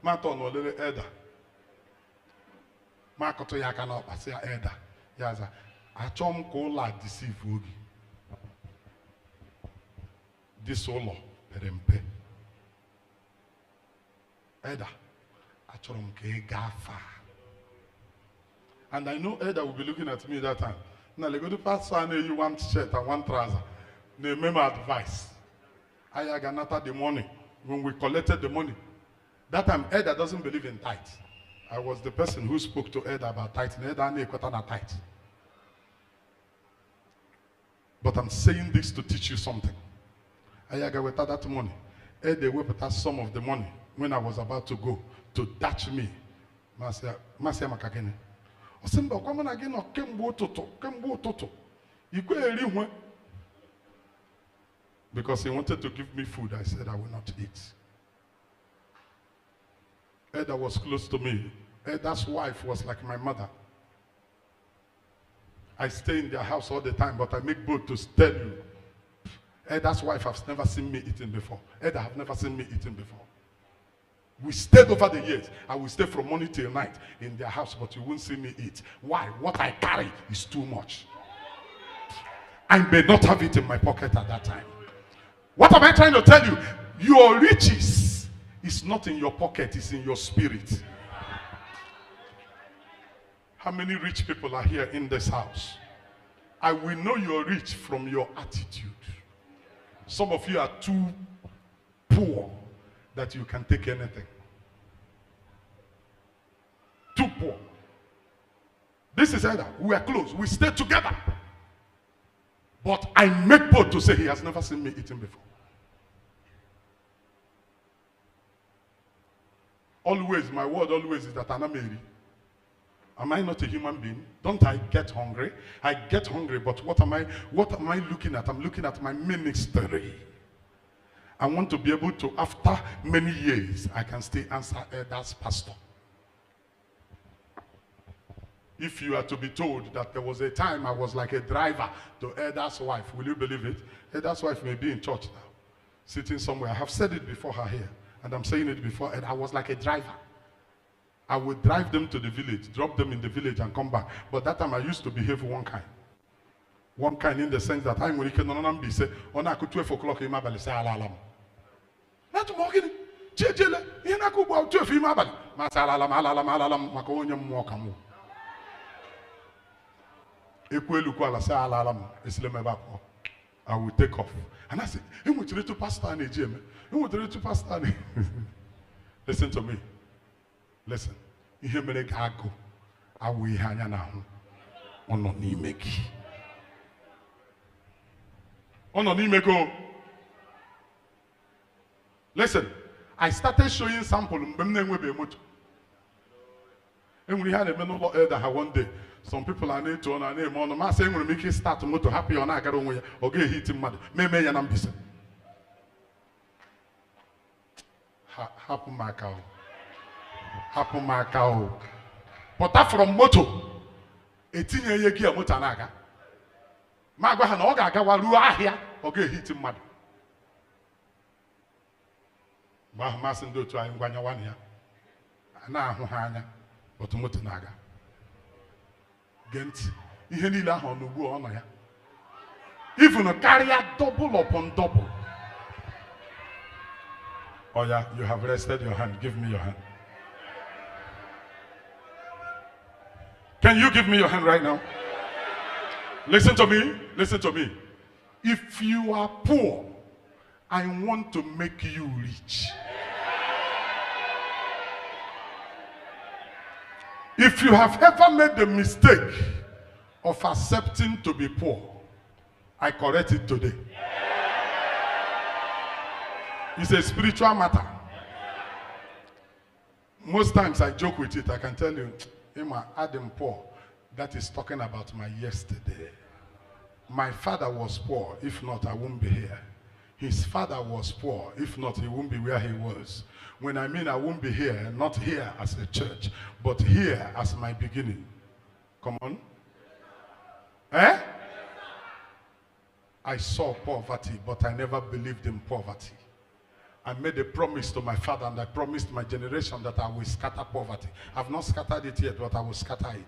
Maton no little Elder. Makoto yakana I say Elder. Yaza. I chom ko la deceive ogi. This solo perempe. Elder, and I know Elder will be looking at me that time. Now, they go to pastor and you one shirt and one trouser. They remember advice. I got the money when we collected the money. That time, Elder doesn't believe in tithe. I was the person who spoke to Elder about tithe. But I'm saying this to teach you something. I got with that money. Elder will some of the money. When I was about to go to touch me, Masia Makagene. Osimba, come on again, or Kembo Toto. You go because he wanted to give me food. I said I will not eat. Elder was close to me. Elder's wife was like my mother. I stay in their house all the time, but I make bold to tell you. Elder's wife has never seen me eating before. Elder have never seen me eating before. We stayed over the years. I will stay from morning till night in their house, but you won't see me eat. Why? What I carry is too much. I may not have it in my pocket at that time. What am I trying to tell you? Your riches is not in your pocket, it's in your spirit. How many rich people are here in this house? I will know you're rich from your attitude. Some of you are too poor that you can take anything. poor. This is either we are close, we stay together. But I make bold to say he has never seen me eating before. Always, my word always is that I'm Mary. Am I not a human being? Don't I get hungry? I get hungry, but what am I looking at? I'm looking at my ministry. I want to be able to, after many years, I can still answer elders, pastor. If you are to be told that there was a time I was like a driver to elder's wife, will you believe it? Elder's wife may be in church now, sitting somewhere. I have said it before her here, and I'm saying it before, and I was like a driver. I would drive them to the village, drop them in the village and come back. But that time I used to behave one kind. One kind in the sense that I'm when you can be say, on I could 12 o'clock in my belly, say alarm. Not walking. Chejele, you know, go about 12 in my belly. Masalalam, alarm, Maconium, Mokamu. Equaluquala, say alarm, Islamabako. I will take off. And I said, he would read to pastor in a gym. He would read to pastor. Listen to me. Listen, ihe mere ga agụ awụ ihe anya n'ahụ ọ nọ n'ime gị. Ọ nọ n'ime gị. Listen, I started showing sample mgbe m na-enwebeghị moto. Enwere ihe a na-eme n'ụlọ elder ha one day. Some people are na-eto ọnụ na-eme ọnụ masị enwere m ike start moto hapụ ya ọ na-agara onwe ya ọ ga-ehiti mmadụ mee ya na Mbaise. Hapụ m aka ahụ. Happen my cow. But that from moto, a tinye ye gear motor naga. Magwa na oga gawa ruwa here, okay, hit him mad. Bahamasin do try and guanya 1 year. Na hanya, but motor naga. Gent, iheni la on ubu on ya. Even a carrier double upon double. Oh yeah, you have rested your hand. Give me your hand. Can you give me your hand right now? Listen to me. Listen to me. If you are poor, I want to make you rich. If you have ever made the mistake of accepting to be poor, I correct it today. It's a spiritual matter. Most times I joke with it. I can tell you, Adam poor, that is talking about my yesterday. My father was poor, if not I won't be here. His father was poor, if not he won't be where he was. When I mean I won't be here, not here as a church, but here as my beginning. Come on. Eh? I saw poverty, but I never believed in poverty. I made a promise to my father and I promised my generation that I will scatter poverty. I've not scattered it yet, but I will scatter it.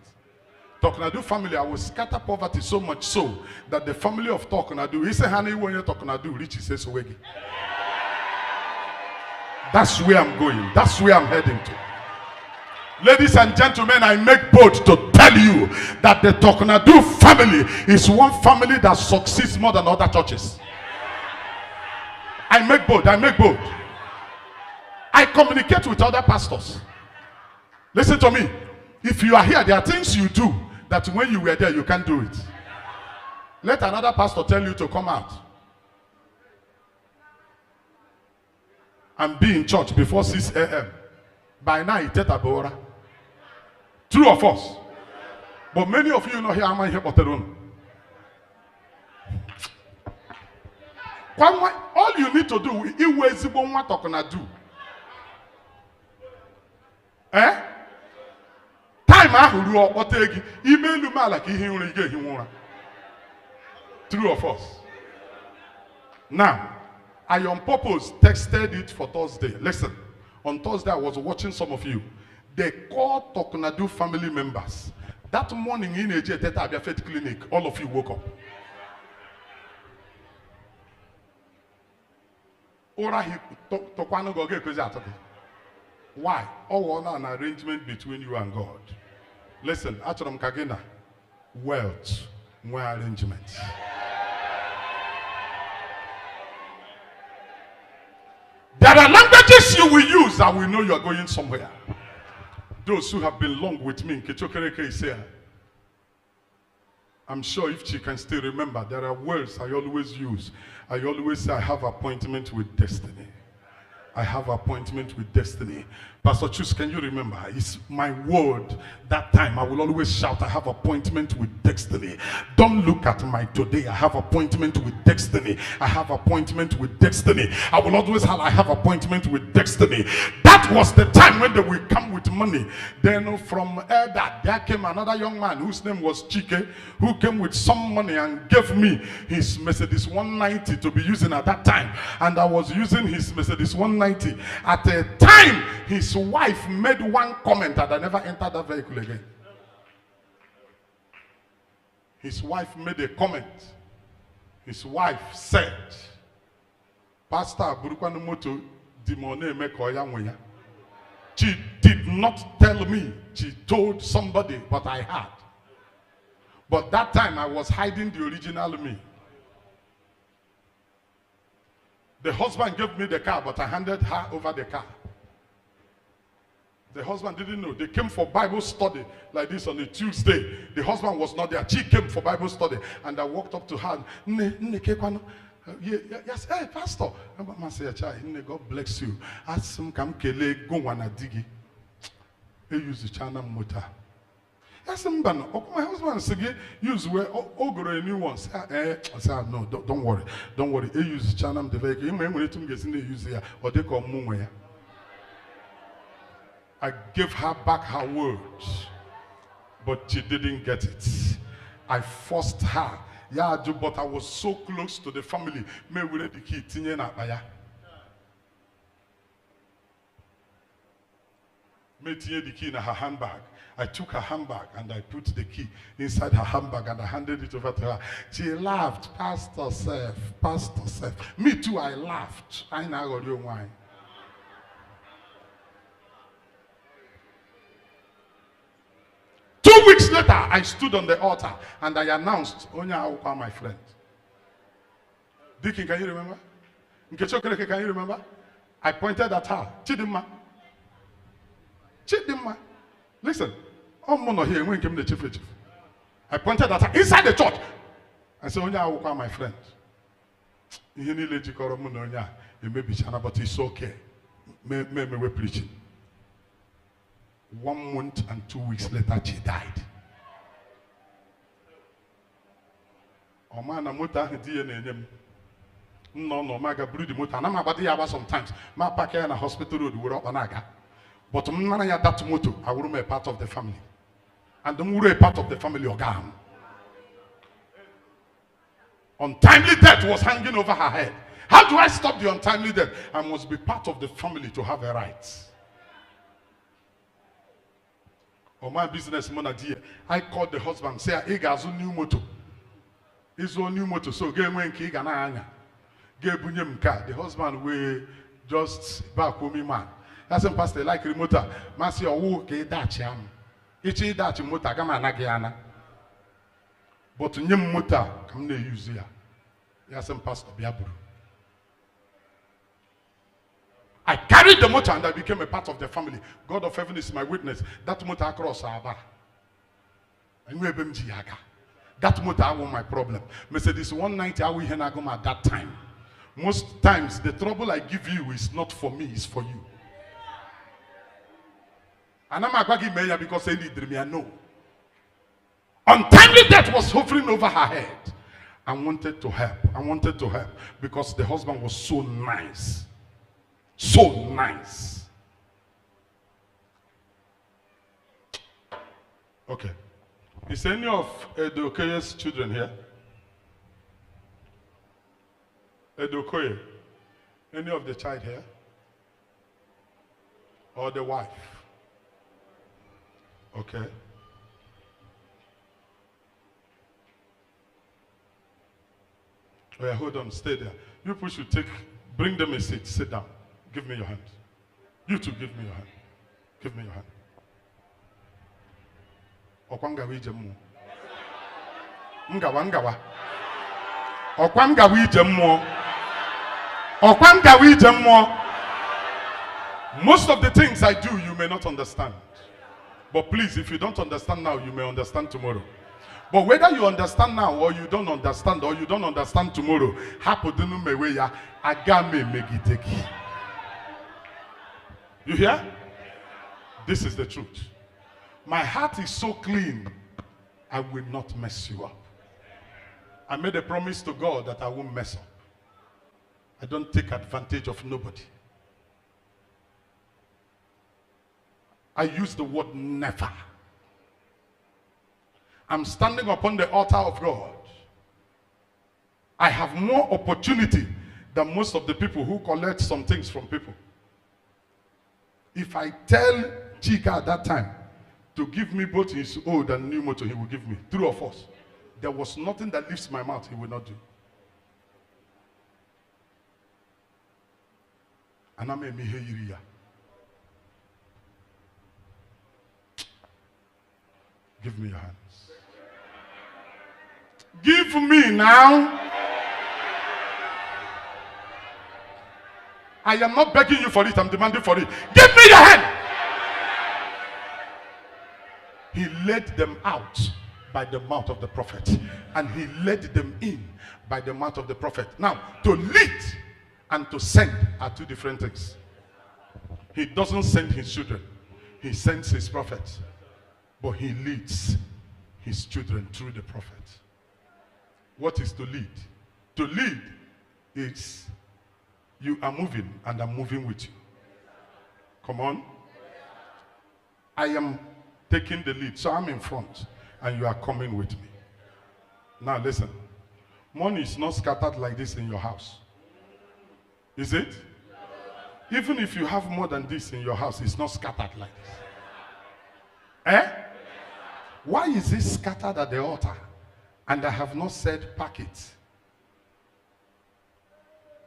Talknado family, I will scatter poverty so much so that the family of Talknado, he said, honey, when you're Talknado, rich, he says, Wegi. That's where I'm going. That's where I'm heading to. Ladies and gentlemen, I make bold to tell you that the Talknado family is one family that succeeds more than other churches. I make bold. I make bold. I communicate with other pastors. Listen to me. If you are here, there are things you do that when you were there, you can't do it. Let another pastor tell you to come out and be in church before 6 a.m. By night, Tetabora. True or false? But many of you know here, I'm here, but all you need to do is what Talknado. Eh? Time ahụ ruo ọkpọta gị ime elu mala ka ihe nri gị ehi nwụra. True or false? Now, I on purpose texted it for Thursday. Listen, on Thursday I was watching some of you. They called Talknado family members. That morning in a ABIA Faith Clinic, all of you woke up. Why? All an arrangement between you and God. Listen, Acharam Kagina, wealth, more arrangement. There are languages you will use that will know you are going somewhere. Those who have been long with me, Kechokereke is here. I'm sure if she can still remember, there are words I always use. I always say, I have appointment with destiny. I have appointment with destiny. Pastor Chus, can you remember? It's my word. That time I will always shout, I have appointment with destiny. Don't look at my today. I have appointment with destiny. I have appointment with destiny. I will always have, I have appointment with destiny. That was the time when they will come with money. Then from that, there came another young man whose name was Chike, who came with some money and gave me his Mercedes 190 to be using at that time. And I was using his Mercedes 190. At a time, his wife made one comment that I never entered that vehicle again. His wife made a comment. His wife said, Pastor Burukwana Moto Dimone Mekoya. She did not tell me. She told somebody, but I had. But that time I was hiding the original me. The husband gave me the car, but I handed her over the car. The husband didn't know. They came for Bible study like this on a Tuesday. The husband was not there. She came for Bible study. And I walked up to her. Yes, hey, Pastor. God bless you. Ask him, come kele go wana digi. He use the channel motor. Yes, my husband said, use where ogre a new one. I said, no, don't worry. Don't worry. He use the channel the vehicle. You may want to get in the use here or they call Mumwaya. I gave her back her words, but she didn't get it. I forced her. Yeah, but I was so close to the family. Me we let the key tinye na baya. Me tinye the key in her handbag. I took her handbag and I put the key inside her handbag and I handed it over to her. She laughed, Pastor Seth, Pastor Seth. Me too, I laughed. I now got your wine. Two weeks later, I stood on the altar and I announced, Onya Aukwa, my friend. Deacon, can you remember? Nkechokereke, can you remember? I pointed at her. Chidimma. Chidimma. Listen. I'm here when came the chief. I pointed at her inside the church. I said, Onya Aukwa, my friend. You need to call Onya. You may be China, but it's okay. We're preaching. 1 month and 2 weeks later, she died. Omana mota DNA. No, maga broody mota. And I'm about the hour sometimes. My packer in a hospital road, we're up anaga. But that moto, I will be a part of the family. And the mure a part of the family organ. Untimely death was hanging over her head. How do I stop the untimely death? I must be part of the family to have a right. Or my business manager, I called the husband, say, he has a new motor. It's a new motor, so get when he can anya. Get bunyam car. The husband will just back home, man. That's a pastor like remote. Master, who get that jam? It's that motor, come on, again. But nyam motor, come ne use here. That's a pastor, Biaburu. I carried the motor and I became a part of the family. God of heaven is my witness. That motor across Aba. That motor was my problem. Mercedes 190 I will henagom at that time. Most times the trouble I give you is not for me, it's for you. And I'm a mayor because I need me, I know. Untimely death was hovering over her head. I wanted to help. I wanted to help because the husband was so nice. So nice. Okay. Is any of Edokoye's children here? Edokoye? Any of the child here? Or the wife? Okay. Oh, hold on, stay there. You people should bring them a seat, sit down. Give me your hand. You too, give me your hand. Give me your hand. Okwanga wijemu. Ngawa. Okwanga wijemu. Okwanga wijemu. Most of the things I do, you may not understand. But please, if you don't understand now, you may understand tomorrow. But whether you understand now or you don't understand tomorrow, you hear? This is the truth. My heart is so clean, I will not mess you up. I made a promise to God that I won't mess up. I don't take advantage of nobody. I use the word never. I'm standing upon the altar of God. I have more opportunity than most of the people who collect some things from people. If I tell Chika at that time to give me both his old and new motor, he will give me. True or false? There was nothing that lifts my mouth he will not do. And I'm a Mihiriya. Give me your hands. Give me now. I am not begging you for it, I'm demanding for it. Give me your hand. He led them out by the mouth of the prophet, and he led them in by the mouth of the prophet. Now, to lead and to send are two different things. He doesn't send his children, he sends his prophets, but he leads his children through the prophet. What is to lead? To lead is you are moving and I'm moving with you. Come on. I am taking the lead, so I'm in front and you are coming with me. Now listen, money is not scattered like this in your house. Is it? Even if you have more than this in your house, it's not scattered like this. Eh? Why is it scattered at the altar and I have not said pack it?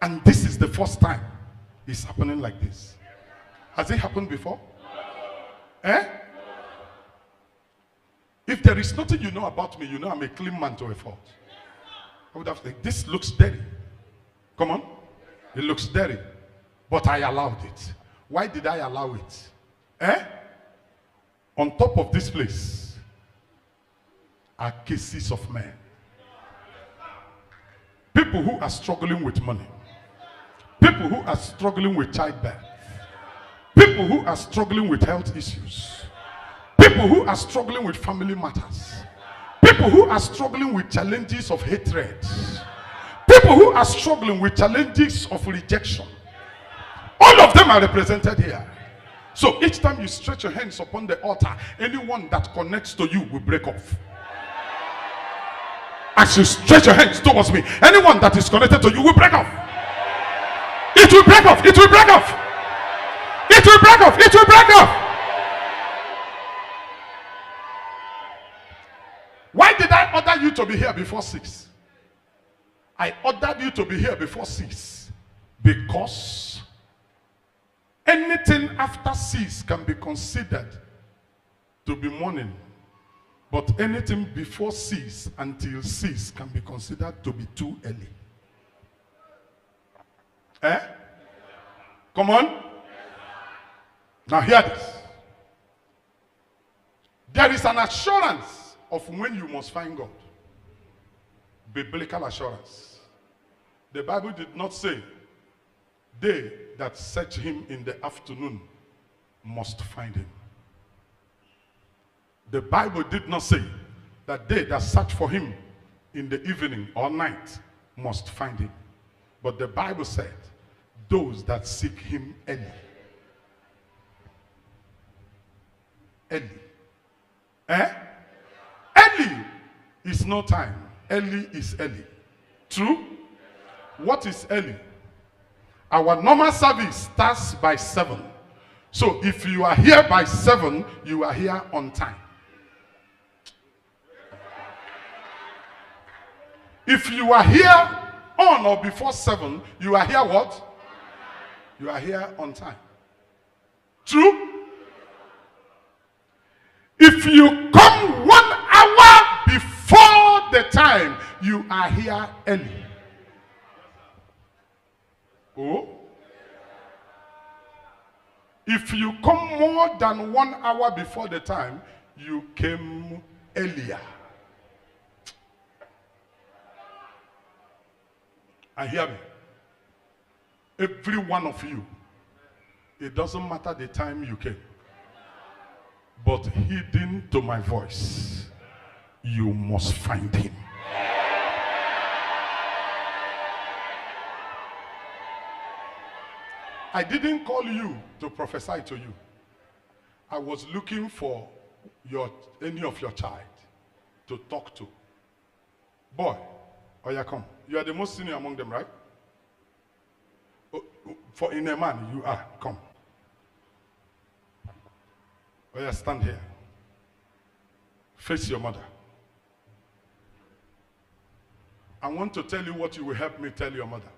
And this is the first time it's happening like this. Has it happened before? Eh? If there is nothing you know about me, you know I'm a clean man to a fault. I would have said, this looks dirty. Come on. It looks dirty. But I allowed it. Why did I allow it? Eh? On top of this place are cases of men. People who are struggling with money. People who are struggling with childbirth. People who are struggling with health issues. People who are struggling with family matters. People who are struggling with challenges of hatred. People who are struggling with challenges of rejection. All of them are represented here. So each time you stretch your hands upon the altar, anyone that connects to you will break off. As you stretch your hands towards me, anyone that is connected to you will break off. It will break off. It will break off. It will break off. It will break off. Why did I order you to be here before 6? I ordered you to be here before 6 because anything after 6 can be considered to be morning, but anything before 6 until 6 can be considered to be too early. Eh? Come on. Now hear this. There is an assurance of when you must find God. Biblical assurance. The Bible did not say they that search him in the afternoon must find him. The Bible did not say that they that search for him in the evening or night must find him. But the Bible said those that seek him early. Early. Eh? Early is no time. Early is early. True? What is early? Our normal service starts by 7. So if you are here by 7, you are here on time. If you are here on or before 7, you are here what? You are here on time. True? If you come 1 hour before the time, you are here early. Oh? If you come more than 1 hour before the time, you came earlier. And hear me. Every one of you, it doesn't matter the time you came, but hidden to my voice, you must find him. I didn't call you to prophesy to you. I was looking for any of your child to talk to. Boy, Oya, come. You are the most senior among them, right? For in a man, you are. Come. Oya, stand here. Face your mother. I want to tell you what you will help me tell your mother.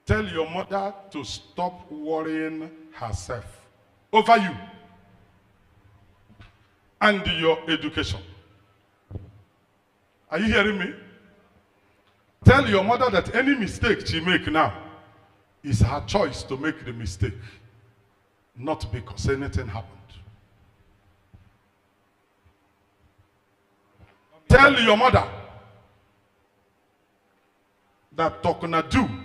Tell your mother to stop worrying herself over you and your education. Are you hearing me? Tell your mother that any mistake she makes now is her choice to make the mistake, not because anything happened. Tell your mother that Talknado,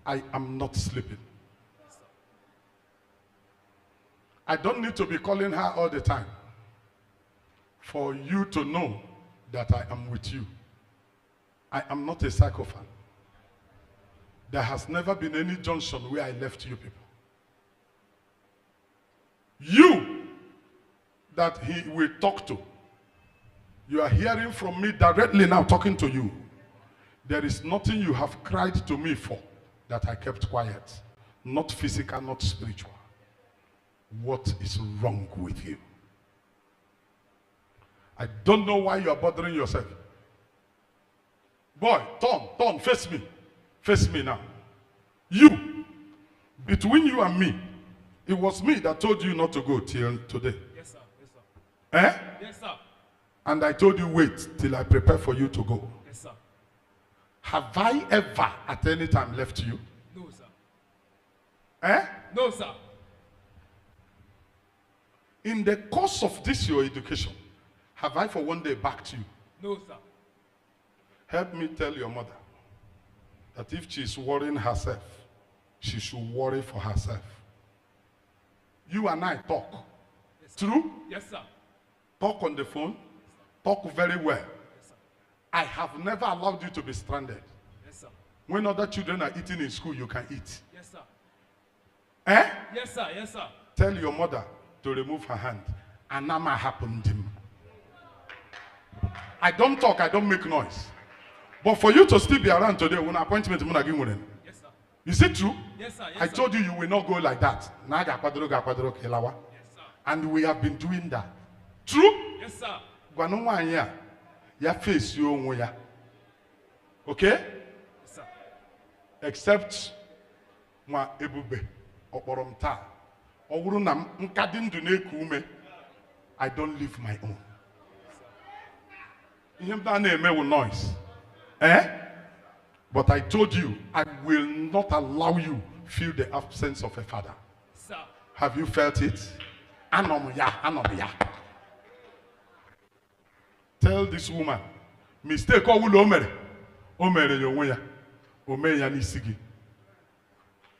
I am not sleeping. I don't need to be calling her all the time for you to know that I am with you. I am not a psychopath. There has never been any junction where I left you people. You that he will talk to, you are hearing from me directly now, talking to you. There is nothing you have cried to me for that I kept quiet. Not physical, not spiritual. What is wrong with you? I don't know why you are bothering yourself. Boy, turn, face me. Face me now. You, between you and me, it was me that told you not to go till today. Yes, sir. Yes, sir. Eh? Yes, sir. And I told you wait till I prepare for you to go. Yes, sir. Have I ever at any time left you? No, sir. Eh? No, sir. In the course of this your education, have I for one day backed you? No, sir. Help me tell your mother that if she is worrying herself, she should worry for herself. You and I talk. Yes, True? Yes, sir. Talk on the phone. Talk very well. Yes, sir. I have never allowed you to be stranded. Yes, sir. When other children are eating in school, you can eat. Yes, sir. Eh? Yes, sir. Yes, sir. Tell your mother to remove her hand. Anama happened to him. I don't talk, I don't make noise. But for you to still be around today, when appointment, yes, sir. is it true? Yes, sir. Yes, I told you will not go like that. Yes, sir. And we have been doing that. True? Yes, sir. Ya face you. Okay? Yes, sir. Except ma ebube oporomta. Owuru na nkadi ndu na eku ume. I don't live my own. Him that name with noise. Eh? But I told you, I will not allow you feel the absence of a father. Sir. Have you felt it? Anomya. Tell this woman, mistake omere yonwe ya nisigi.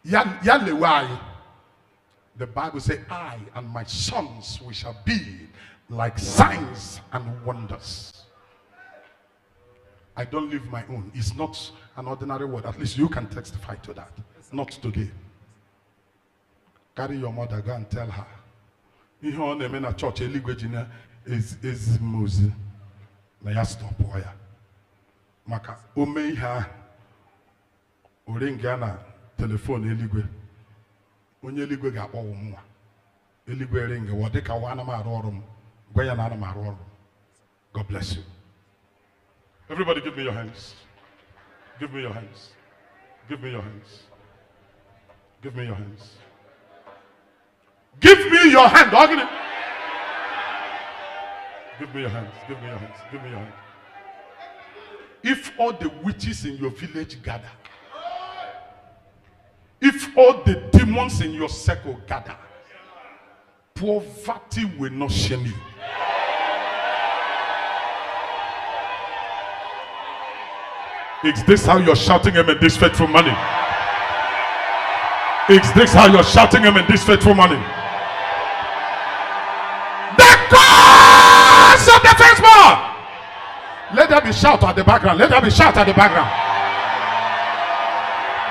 Ya lewa. The Bible says, I and my sons we shall be like signs and wonders. I don't live my own. It's not an ordinary word. At least you can testify to that. Not today. Carry your mother, go and tell her. Ihe ọ na-eme na church eligwe ji na ezimozi na ya stop ya. Maka ome ihe ahụ oringa na telefon eligwe. Onye eligwe ga-akpọ nwa. Eligwe ringa ọ dị ka wa ana m arụ ọrụ m. Gwa ya na ana m arụ ọrụ. God bless you. Everybody give me your hands. Give me your hands. Give me your hands. Give me your hands. Give me your hand. Give me your hands. Give me your hands. Give me your hands. If all the witches in your village gather, if If all the demons in your circle gather, poverty will not shame you. Is this how you're shouting amen this faithful morning? Is this how you're shouting amen this faithful morning? The cause of the firstborn. Let there be shout at the background. Let there be shout at the background.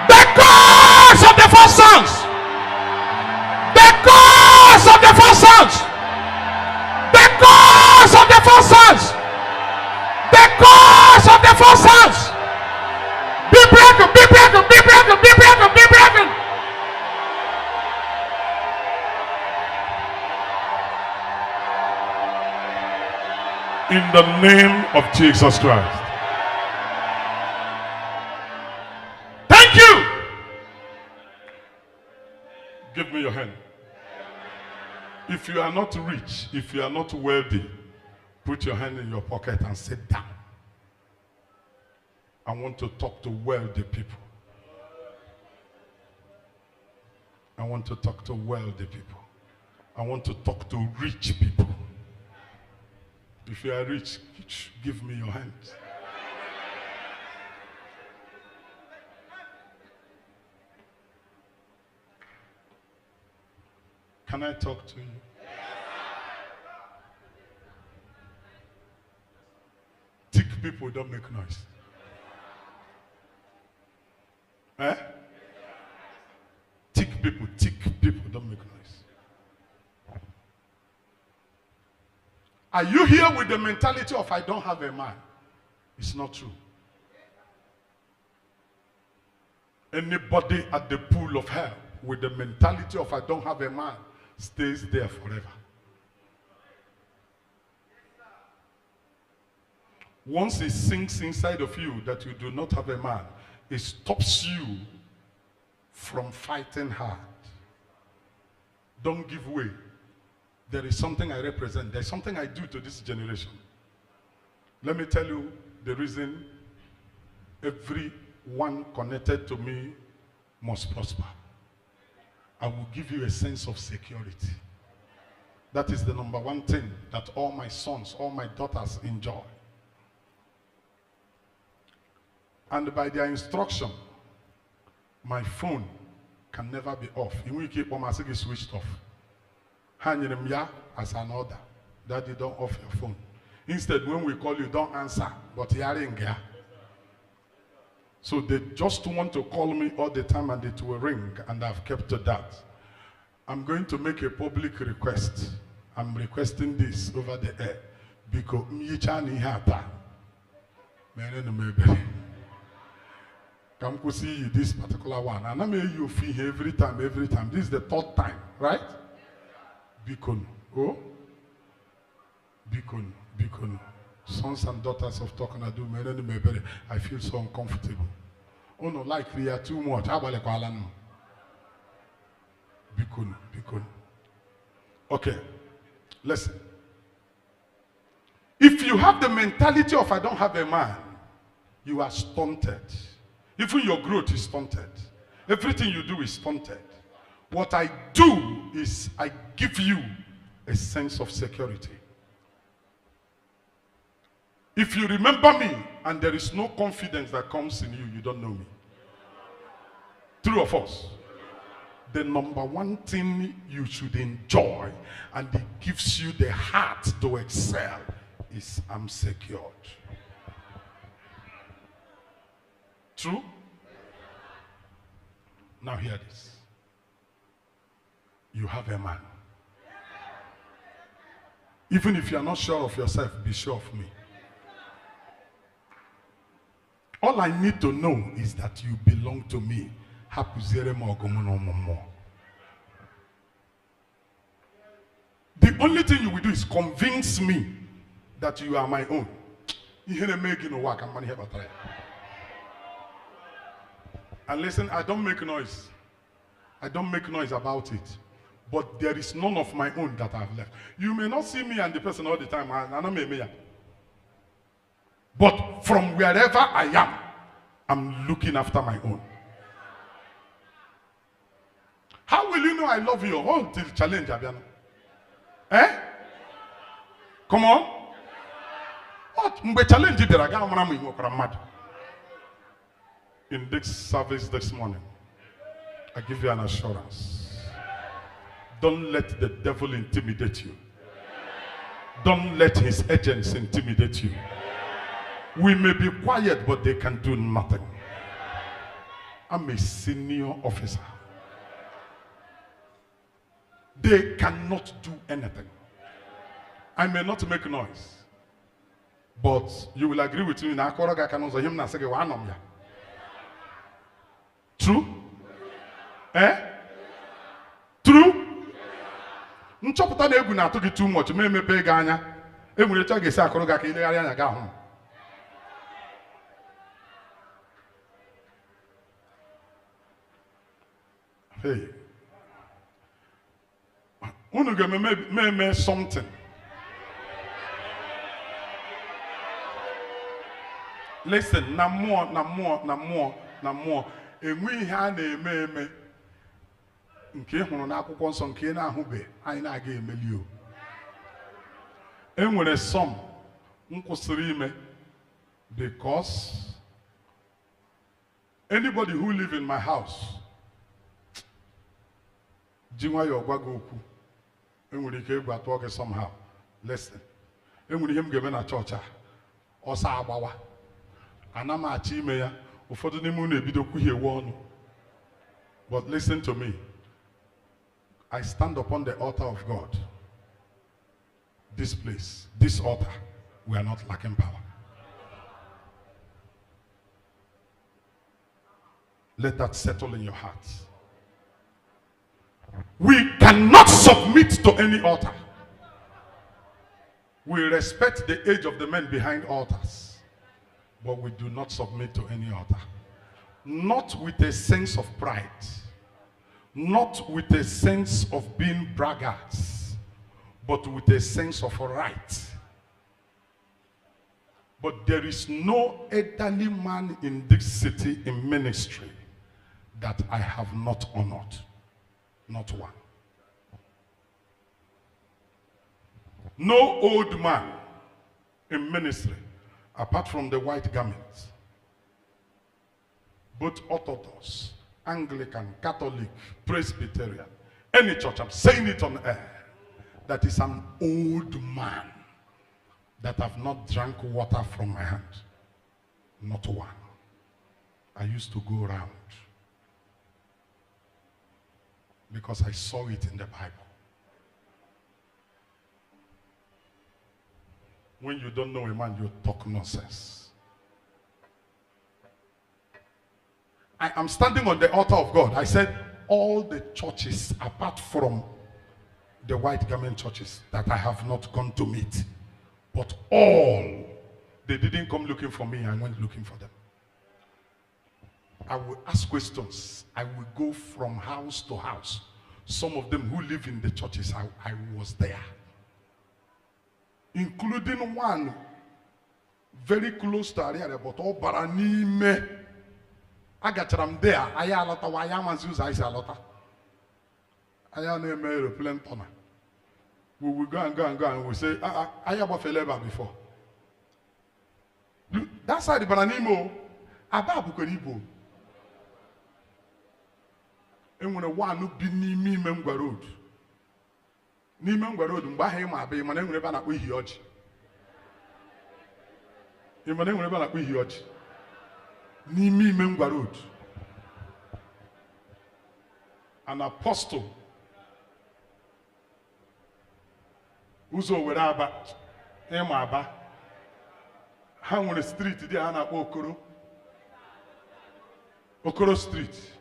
The cause of the first sons. The cause of the first sons. The cause of the first sons. The cause of the first sons. Be broken, be broken, be broken, be broken, be broken. In the name of Jesus Christ. Thank you. Give me your hand. If you are not rich, if you are not wealthy, put your hand in your pocket and sit down. I want to talk to wealthy people. I want to talk to wealthy people. I want to talk to rich people. If you are rich, give me your hand. Can I talk to you? Thick people don't make noise. Eh? Thick people don't make noise. Are you here with the mentality of I don't have a man? It's not true. Anybody at the pool of hell with the mentality of I don't have a man stays there forever. Once it sinks inside of you that you do not have a man, it stops you from fighting hard. Don't give way. There is something I represent. There's something I do to this generation. Let me tell you the reason everyone connected to me must prosper. I will give you a sense of security. That is the number one thing that all my sons, all my daughters enjoy. And by their instruction, my phone can never be off. You will keep on asking switched off. Hand them ya as an order. Daddy, don't off your phone. Instead, when we call you, don't answer. But hearing ya. So they just want to call me all the time and it will ring, and I've kept to that. I'm going to make a public request. I'm requesting this over the air because come to see this particular one, and I may you feel every time. This is the third time, right? Beacon, oh, Beacon. Sons and daughters of Talknado, I feel so uncomfortable. Oh no, like we are too much. How about Beacon. Okay, listen. If you have the mentality of I don't have a man, you are stunted. Even your growth is stunted. Everything you do is stunted. What I do is I give you a sense of security. If you remember me and there is no confidence that comes in you, you don't know me. True or false? The number one thing you should enjoy, and it gives you the heart to excel, is I'm secured. True? Now hear this. You have a man. Even if you are not sure of yourself, be sure of me. All I need to know is that you belong to me. The only thing you will do is convince me that you are my own. And listen, I don't make noise. I don't make noise about it. But there is none of my own that I've left. You may not see me and the person all the time. But from wherever I am, I'm looking after my own. How will you know I love you? Oh, till challenge, Abiano. Eh? Come on. What? Mbe challenge there aga mara mu inwokara mad. In this service this morning, I give you an assurance. Don't let the devil intimidate you. Don't let his agents intimidate you. We may be quiet, but they can do nothing. I'm a senior officer. They cannot do anything. I may not make noise, but you will agree with me. True? Eh? True? Nchọpụta na egwu na-atụ gị too much, ma emepe gị anya. Enwere etu a ga-esi akọrọ gị aka ilegharị anya gị ahụ. Hey. Unu ga-eme something. Listen, na mmụọ. Enwe ihe a na-eme nke hụrụ n'akwụkwọ nsọ nke na-ahụbe anyị na-aga emeli o. Enwere some nkwụsịrị ime because anybody who live in my house ji nwayọọ gwa gị okwu enwere ike egwu atụọ gị somehow. Listen, enwere ihe m ga-eme na chọọchị a ọsọ agbawa ana m achọ ime ya ụfọdụ n'ime unu ebido kwuhiewe ọnụ. But listen to me. I stand upon the altar of God. This place, this altar, we are not lacking power. Let that settle in your heart. We cannot submit to any altar. We respect the age of the men behind altars, but we do not submit to any altar. Not with a sense of pride, not with a sense of being braggarts, but with a sense of right. But there is no elderly man in this city in ministry that I have not honored. Not one. No old man in ministry, apart from the white garments, both Orthodox, Anglican, Catholic, Presbyterian, any church, I'm saying it on air, that is an old man that have not drank water from my hand. Not one. I used to go around because I saw it in the Bible. When you don't know a man, you talk nonsense. I am standing on the altar of God. I said, all the churches, apart from the white garment churches that I have not gone to meet, but all, they didn't come looking for me, I went looking for them. I will ask questions. I will go from house to house. Some of them who live in the churches, I was there. Including one very close to Aria, but all Baranime. I got them there. I am a lot of Ayamanzus, I say a lot. I am a aeroplane tonner. We will go, and we say, I have a feleba before. That's how the Baranimo, Ababu Konibo. And when a one who be Nimi Member Road. Nimengwa road mbahe ma be mane nwere ba na kwo hioji. Imane nwere ba na kwo hioji. Nimi Mengwa road. An apostle uzo were aba ema aba. Ha nwere street dị a na-akpọ Okoro. Okoro street.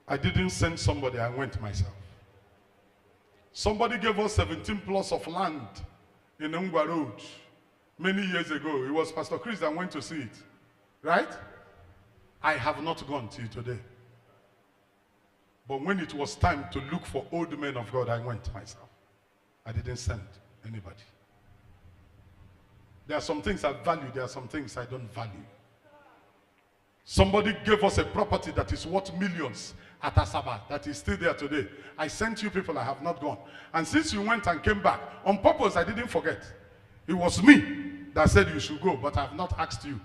I didn't send somebody, I went myself. Somebody gave us 17 plots of land in Ngwa Road many years ago. It was Pastor Chris that went to see it. Right? I have not gone till today. But when it was time to look for old men of God, I went myself. I didn't send anybody. There are some things I value, there are some things I don't value. Somebody gave us a property that is worth millions at Asaba, that is still there today. I sent you people, I have not gone. And since you went and came back, on purpose, I didn't forget. It was me that said you should go, but I have not asked you.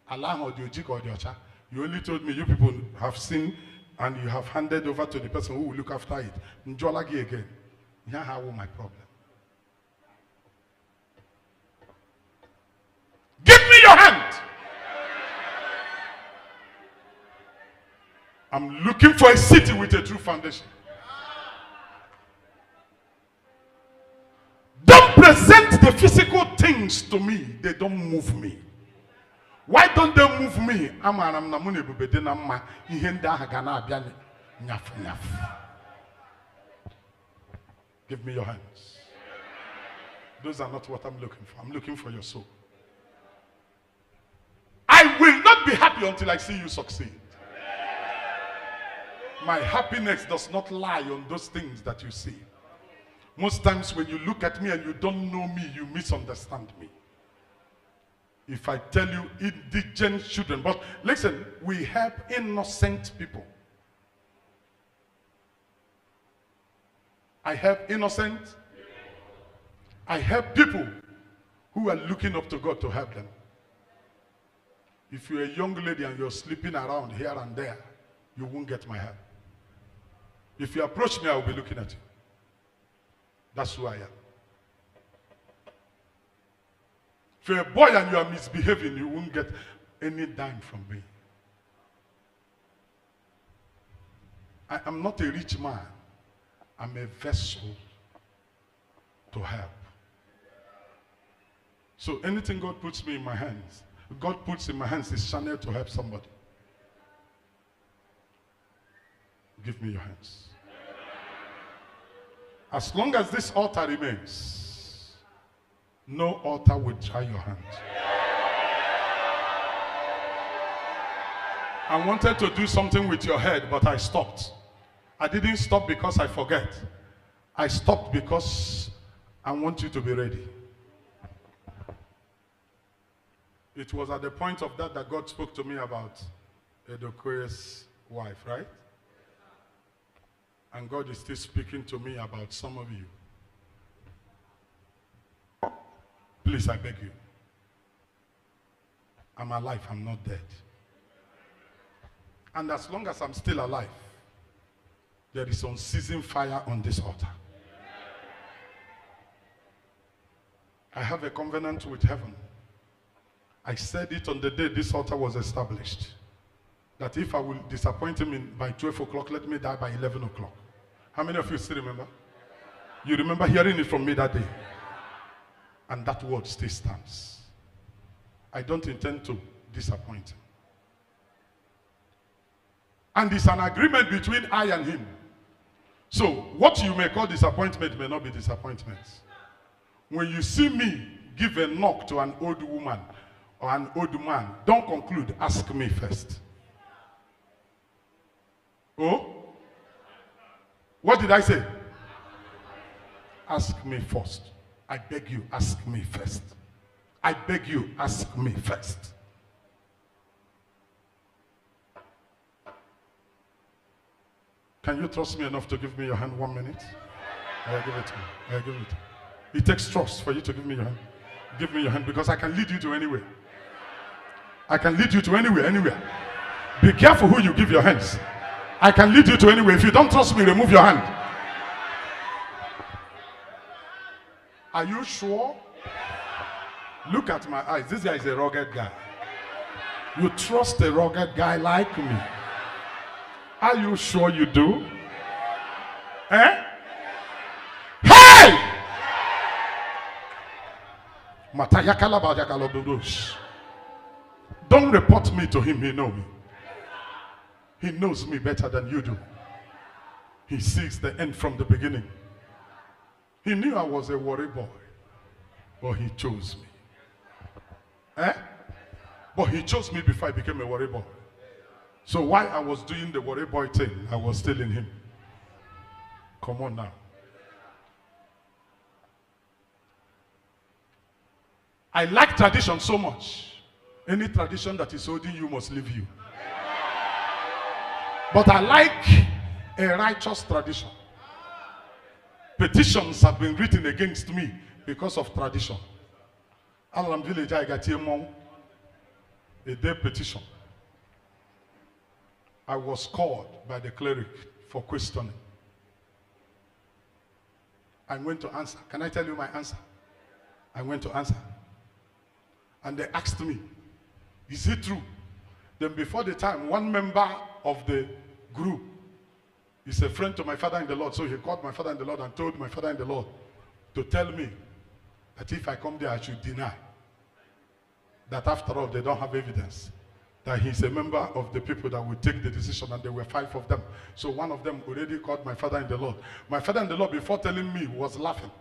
Allah or the Ojik or the Ocha. You only told me you people have seen and you have handed over to the person who will look after it. Njolagi again. Here how my problem. Give me your hand. I'm looking for a city with a true foundation. Don't present the physical things to me. They don't move me. Why don't they move me? Give me your hands. Those are not what I'm looking for. I'm looking for your soul. I will not be happy until I see you succeed. My happiness does not lie on those things that you see. Most times when you look at me and you don't know me, you misunderstand me. If I tell you indigent children, but listen, we help innocent people. I help innocent. I help people who are looking up to God to help them. If you're a young lady and you're sleeping around here and there, you won't get my help. If you approach me, I will be looking at you. That's who I am. If you're a boy and you are misbehaving, you won't get any dime from me. I am not a rich man. I'm a vessel to help. So anything God puts me in my hands, God puts in my hands is channel to help somebody. Give me your hands. As long as this altar remains, no altar will dry your hand. I wanted to do something with your head, but I stopped. I didn't stop because I forget. I stopped because I want you to be ready. It was at the point of that God spoke to me about Edokoye's wife, right? And God is still speaking to me about some of you. Please, I beg you. I'm alive, I'm not dead. And as long as I'm still alive, there is unceasing fire on this altar. I have a covenant with heaven. I said it on the day this altar was established. That if I will disappoint him by 12 o'clock, let me die by 11 o'clock. How many of you still remember? You remember hearing it from me that day? And that word still stands. I don't intend to disappoint him. And it's an agreement between I and him. So what you may call disappointment may not be disappointment. When you see me give a knock to an old woman or an old man, don't conclude, ask me first. Oh? What did I say? Ask me first. I beg you, ask me first. I beg you, ask me first. Can you trust me enough to give me your hand 1 minute? I'll give it to you. I'll give it to you. It takes trust for you to give me your hand. Give me your hand because I can lead you to anywhere. I can lead you to anywhere. Be careful who you give your hands. I can lead you to anywhere. If you don't trust me, remove your hand. Are you sure? Look at my eyes. This guy is a rugged guy. You trust a rugged guy like me? Are you sure you do? Eh? Hey! Don't report me to him, he knows me. He knows me better than you do. He sees the end from the beginning. He knew I was a worry boy, but he chose me. Eh? But he chose me before I became a worry boy. So while I was doing the worry boy thing, I was still in him. Come on now. I like tradition so much. Any tradition that is holding you must leave you. But I like a righteous tradition. Petitions have been written against me because of tradition. Alam village I got a day petition. I was called by the cleric for questioning. I went to answer. Can I tell you my answer? I went to answer. And they asked me, is it true? Then before the time, one member of the group is a friend to my father in the Lord. So he called my father in the Lord and told my father in the Lord to tell me that if I come there, I should deny. That after all, they don't have evidence. That he's a member of the people that will take the decision, and there were 5 of them. So one of them already called my father in the Lord. My father in the Lord, before telling me, was laughing.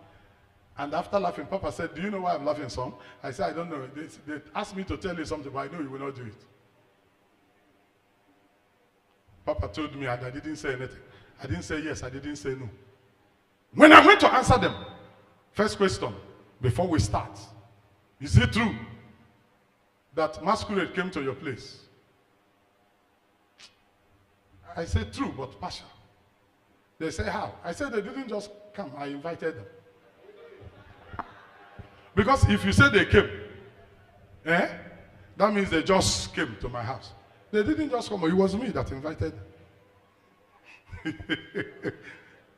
And after laughing, Papa said, do you know why I'm laughing, son? I said, I don't know. They asked me to tell you something, but I know you will not do it. Papa told me, and I didn't say anything. I didn't say yes, I didn't say no. When I went to answer them, first question, before we start, is it true that masquerade came to your place? I said true, but partial. They say how? I said they didn't just come, I invited them. Because if you say they came, that means they just came to my house. They didn't just come, it was me that invited them.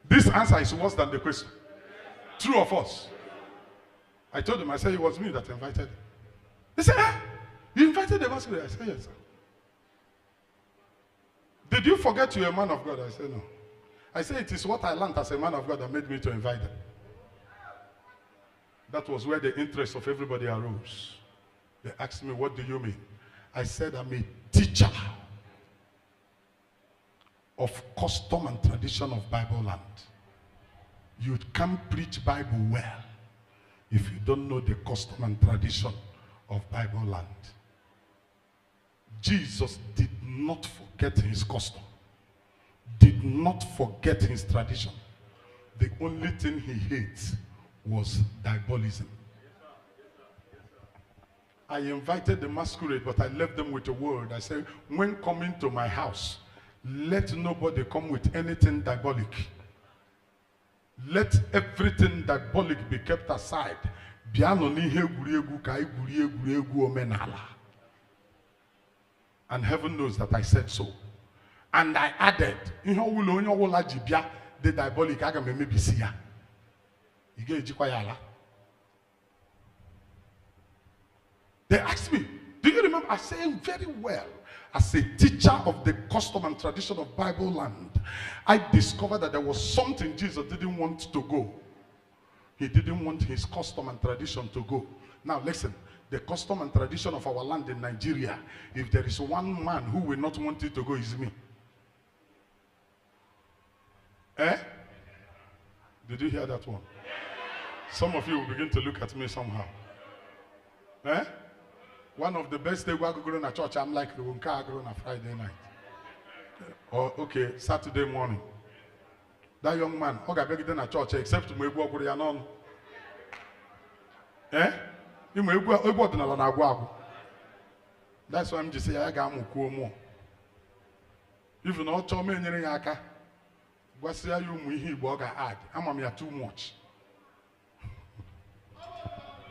This answer is worse than the question. True or false? I told them, I said it was me that invited them. They said, you invited the masquerade? I said, yes, sir. Did you forget you're a man of God? I said, no. I said, it is what I learned as a man of God that made me to invite them. That was where the interest of everybody arose. They asked me, what do you mean? I said, I'm a teacher of custom and tradition of Bible land. You can't preach Bible well if you don't know the custom and tradition of Bible land. Jesus did not forget his custom, did not forget his tradition. The only thing he hates was diabolism. I invited the masquerade, but I left them with a word. I said, when coming to my house, let nobody come with anything diabolic. Let everything diabolic be kept aside. And heaven knows that I said so. And I added, the diabolic They asked me, do you remember? I said very well. As a teacher of the custom and tradition of Bible land, I discovered that there was something Jesus didn't want to go. He didn't want his custom and tradition to go. Now listen, the custom and tradition of our land in Nigeria, if there is one man who will not want it to go, is me. Did you hear that one? Some of you will begin to look at me somehow. One of the best days I go to church, I'm like the one I go on a Friday night. Or okay, Saturday morning. That young man, I beg in a church except to me go to Yanon. You may go to Nalanaguago. That's why I'm just saying I got more. If you not tell me anything, what's the you me burger add? I'm too much.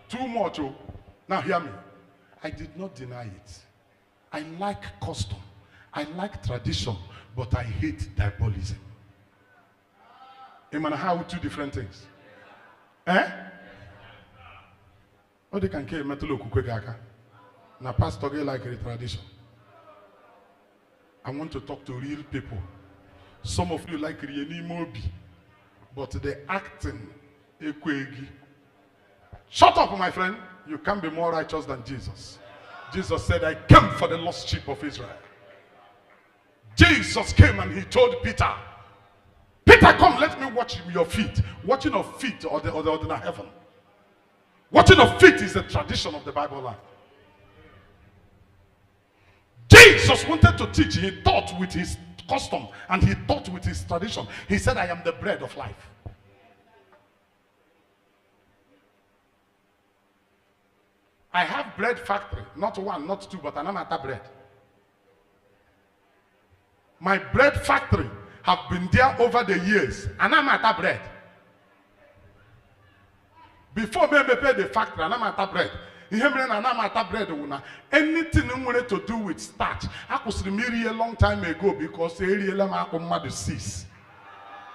Too much. Oh. Now hear me. I did not deny it. I like custom. I like tradition, but I hate diabolism. You how two different things. What they can care metal kukwegaka. Now pastor like a tradition. I want to talk to real people. Some of you like Rieni Mobi, but the acting ekwegi. Shut up, my friend. You can't be more righteous than Jesus. Jesus said, I came for the lost sheep of Israel. Jesus came and he told Peter, Peter, come, let me watch your feet. Watching of feet or the heaven. Watching of feet is the tradition of the Bible land. Jesus wanted to teach. He taught with his custom and he taught with his tradition. He said, I am the bread of life. I have bread factory, not one, not two, but an amata bread. My bread factory have been there over the years, and I'm at bread. Before me pay the factory, and I'm at bread. Anything to do with starch, I was a long time ago because I cease.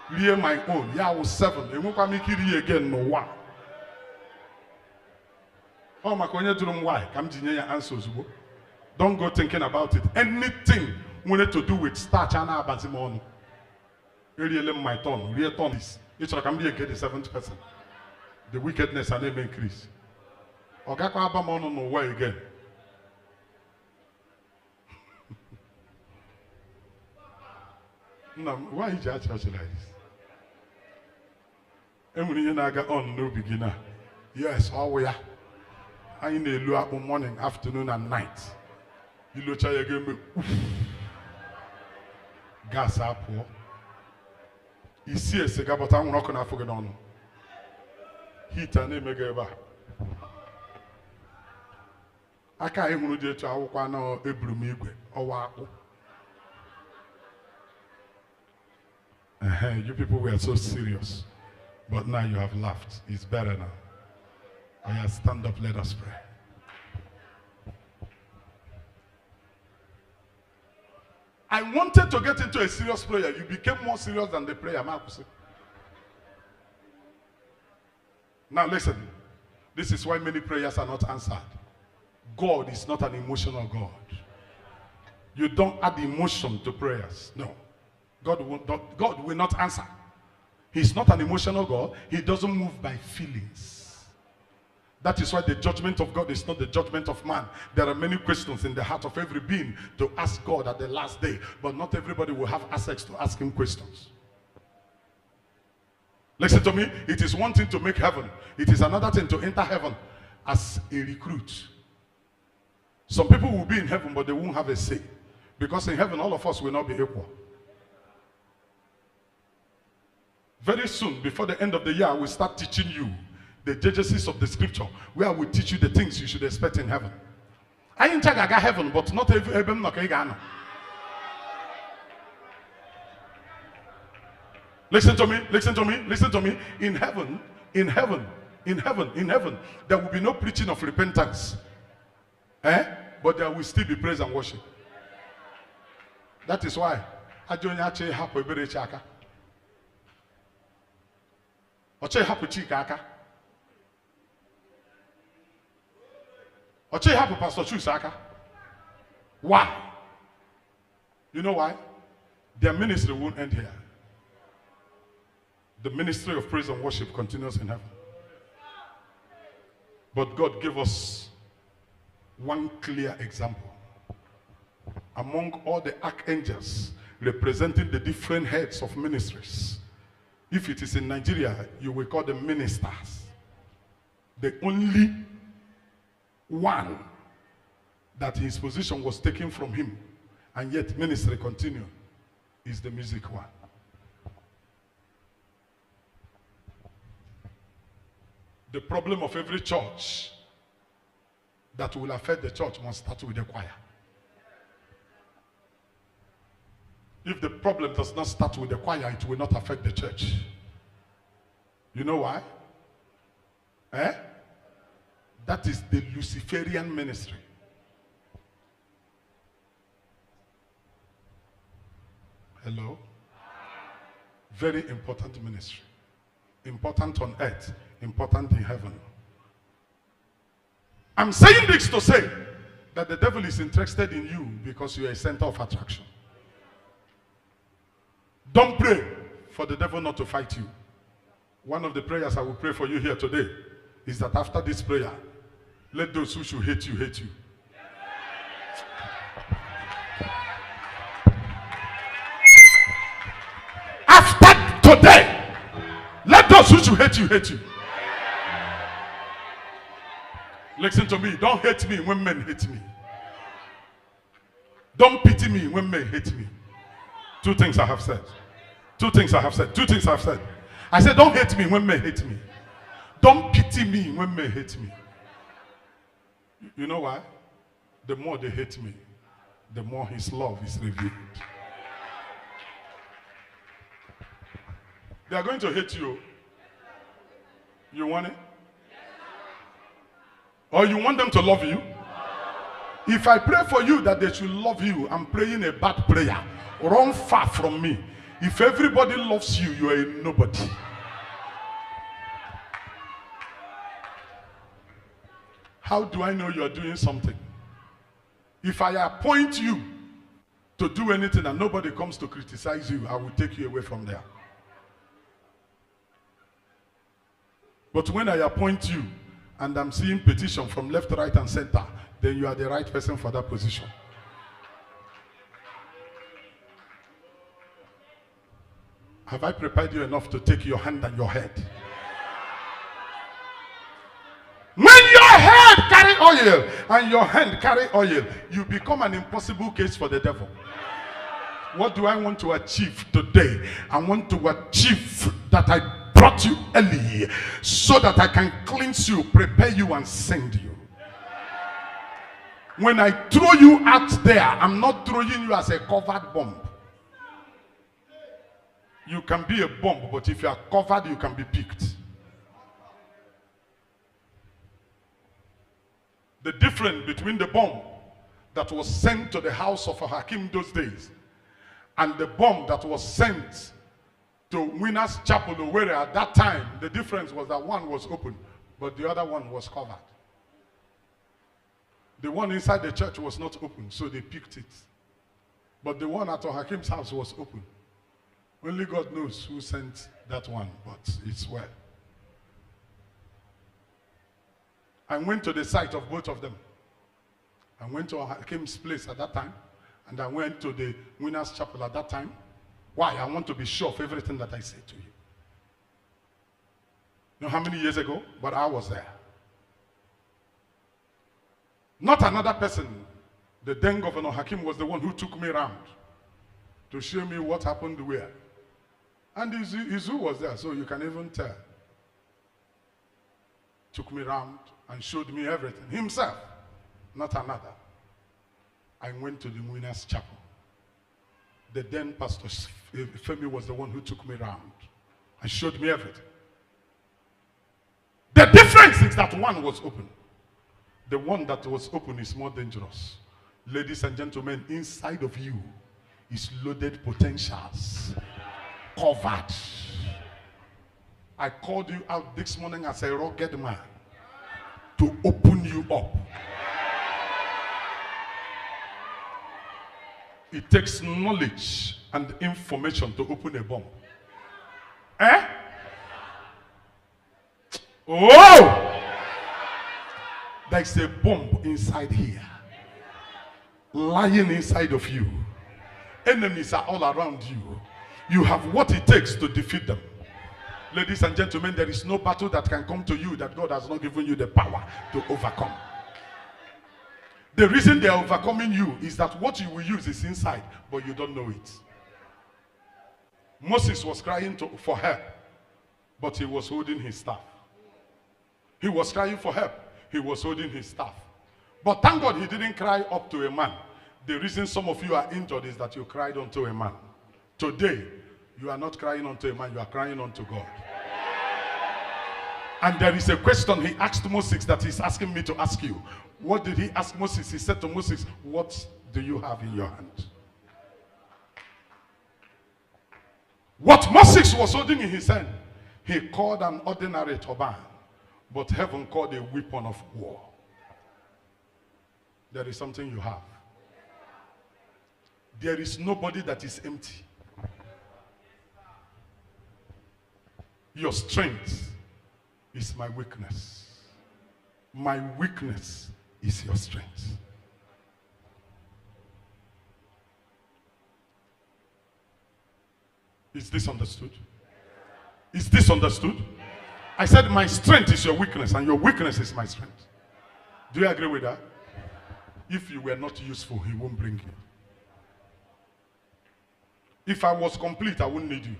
My own, yeah, I was 7. I won't make it again, no one. Oh, my why? Come to your answers. Don't go thinking about it. Anything to do with starch and abazimon. Really, my tongue, real tongue is. It can be again the 7th person. The wickedness and name increase. Ogaka Abamono no way again. No, why you judge like this? And when you naga on no beginner. Yes, how we are. I in the low morning, afternoon, and night. You look at again. Gas up. You see a cigar, but I'm not going to forget on. Heat and name again. I can't even do it to our one or Ebrumigwe or Wako. You people were so serious, but now you have laughed. It's better now. Oh yeah, stand up, let us pray. I wanted to get into a serious prayer. You became more serious than the prayer, Marcus. Now listen, this is why many prayers are not answered. God is not an emotional God. You don't add emotion to prayers. No. God will not answer. He's not an emotional God. He doesn't move by feelings. That is why the judgment of God is not the judgment of man. There are many questions in the heart of every being to ask God at the last day, but not everybody will have access to ask him questions. Listen to me. It is one thing to make heaven. It is another thing to enter heaven as a recruit. Some people will be in heaven, but they won't have a say. Because in heaven, all of us will not be equal. Very soon, before the end of the year, I will start teaching you the judges of the scripture, where I will teach you the things you should expect in heaven. I ain't got heaven, but not every Listen to me, listen to me, listen to me. In heaven, there will be no preaching of repentance. But there will still be praise and worship. That is why Ajonyache hapo ebere chaka. Oche hapo chika aka. Oche hapo Pastor Chusaka. Why? You know why? Their ministry won't end here. The ministry of praise and worship continues in heaven. But God gave us one clear example. Among all the archangels representing the different heads of ministries, if it is in Nigeria, you will call them ministers. The only one that his position was taken from him, and yet ministry continued, is the music one. The problem of every church that will affect the church must start with the choir. If the problem does not start with the choir, it will not affect the church. You know why? That is the Luciferian ministry. Hello? Very important ministry. Important on earth, important in heaven. I'm saying this to say that the devil is interested in you because you are a center of attraction. Don't pray for the devil not to fight you. One of the prayers I will pray for you here today is that after this prayer, let those who should hate you, hate you. After today, let those who should hate you, hate you. Listen to me. Don't hate me when men hate me. Don't pity me when men hate me. Two things I have said. Two things I have said. Two things I have said. I said, don't hate me when men hate me. Don't pity me when men hate me. You know why? The more they hate me, the more his love is revealed. They are going to hate you. You want it? Or you want them to love you? If I pray for you that they should love you, I'm praying a bad prayer. Run far from me. If everybody loves you, you are a nobody. How do I know you are doing something? If I appoint you to do anything and nobody comes to criticize you, I will take you away from there. But when I appoint you and I'm seeing petition from left, right, and center, then you are the right person for that position. Have I prepared you enough to take your hand and your head? When your head carry oil and your hand carry oil, you become an impossible case for the devil. What do I want to achieve today? I want to achieve that I brought you early so that I can cleanse you, prepare you, and send you. When I throw you out there, I'm not throwing you as a covered bomb. You can be a bomb, but if you are covered, you can be picked. The difference between the bomb that was sent to the house of a Hakim those days and the bomb that was sent to Winners Chapel, where at that time, the difference was that one was open, but the other one was covered. The one inside the church was not open, so they picked it. But the one at Hakim's house was open. Only God knows who sent that one, but it's well. I went to the site of both of them. I went to Hakim's place at that time, and I went to the Winners Chapel at that time. Why? I want to be sure of everything that I say to you. You know how many years ago? But I was there. Not another person. The then Governor Hakim was the one who took me around to show me what happened where. And Izu was there, so you can even tell. Took me around and showed me everything. Himself, not another. I went to the Winners Chapel. The then Pastor Femi was the one who took me around and showed me everything. The difference is that one was open. The one that was open is more dangerous. Ladies and gentlemen, inside of you is loaded potentials, covered. I called you out this morning as a rugged man to open you up. It takes knowledge and information to open a bomb. Eh? Oh! There's a bomb inside here, lying inside of you. Enemies are all around you. You have what it takes to defeat them. Ladies and gentlemen, there is no battle that can come to you that God has not given you the power to overcome. The reason they are overcoming you is that what you will use is inside, but you don't know it. Moses was crying for help, but he was holding his staff. He was crying for help. He was holding his staff. But thank God he didn't cry up to a man. The reason some of you are injured is that you cried unto a man. Today, you are not crying unto a man, you are crying unto God. And there is a question he asked Moses that he's asking me to ask you. What did he ask Moses? He said to Moses, what do you have in your hand? What Moses was holding in his hand, he called an ordinary turban, but heaven called a weapon of war. There is something you have. There is nobody that is empty. Your strength is my weakness. My weakness is your strength. Is this understood? Is this understood? I said my strength is your weakness and your weakness is my strength. Do you agree with that? If you were not useful, he won't bring you. If I was complete, I wouldn't need you.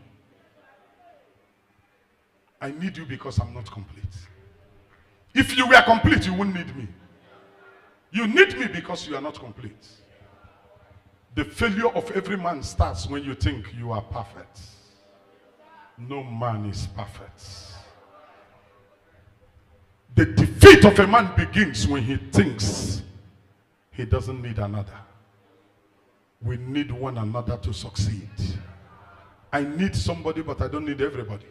I need you because I'm not complete. If you were complete, you wouldn't need me. You need me because you are not complete. The failure of every man starts when you think you are perfect. No man is perfect. The defeat of a man begins when he thinks he doesn't need another. We need one another to succeed. I need somebody, but I don't need everybody.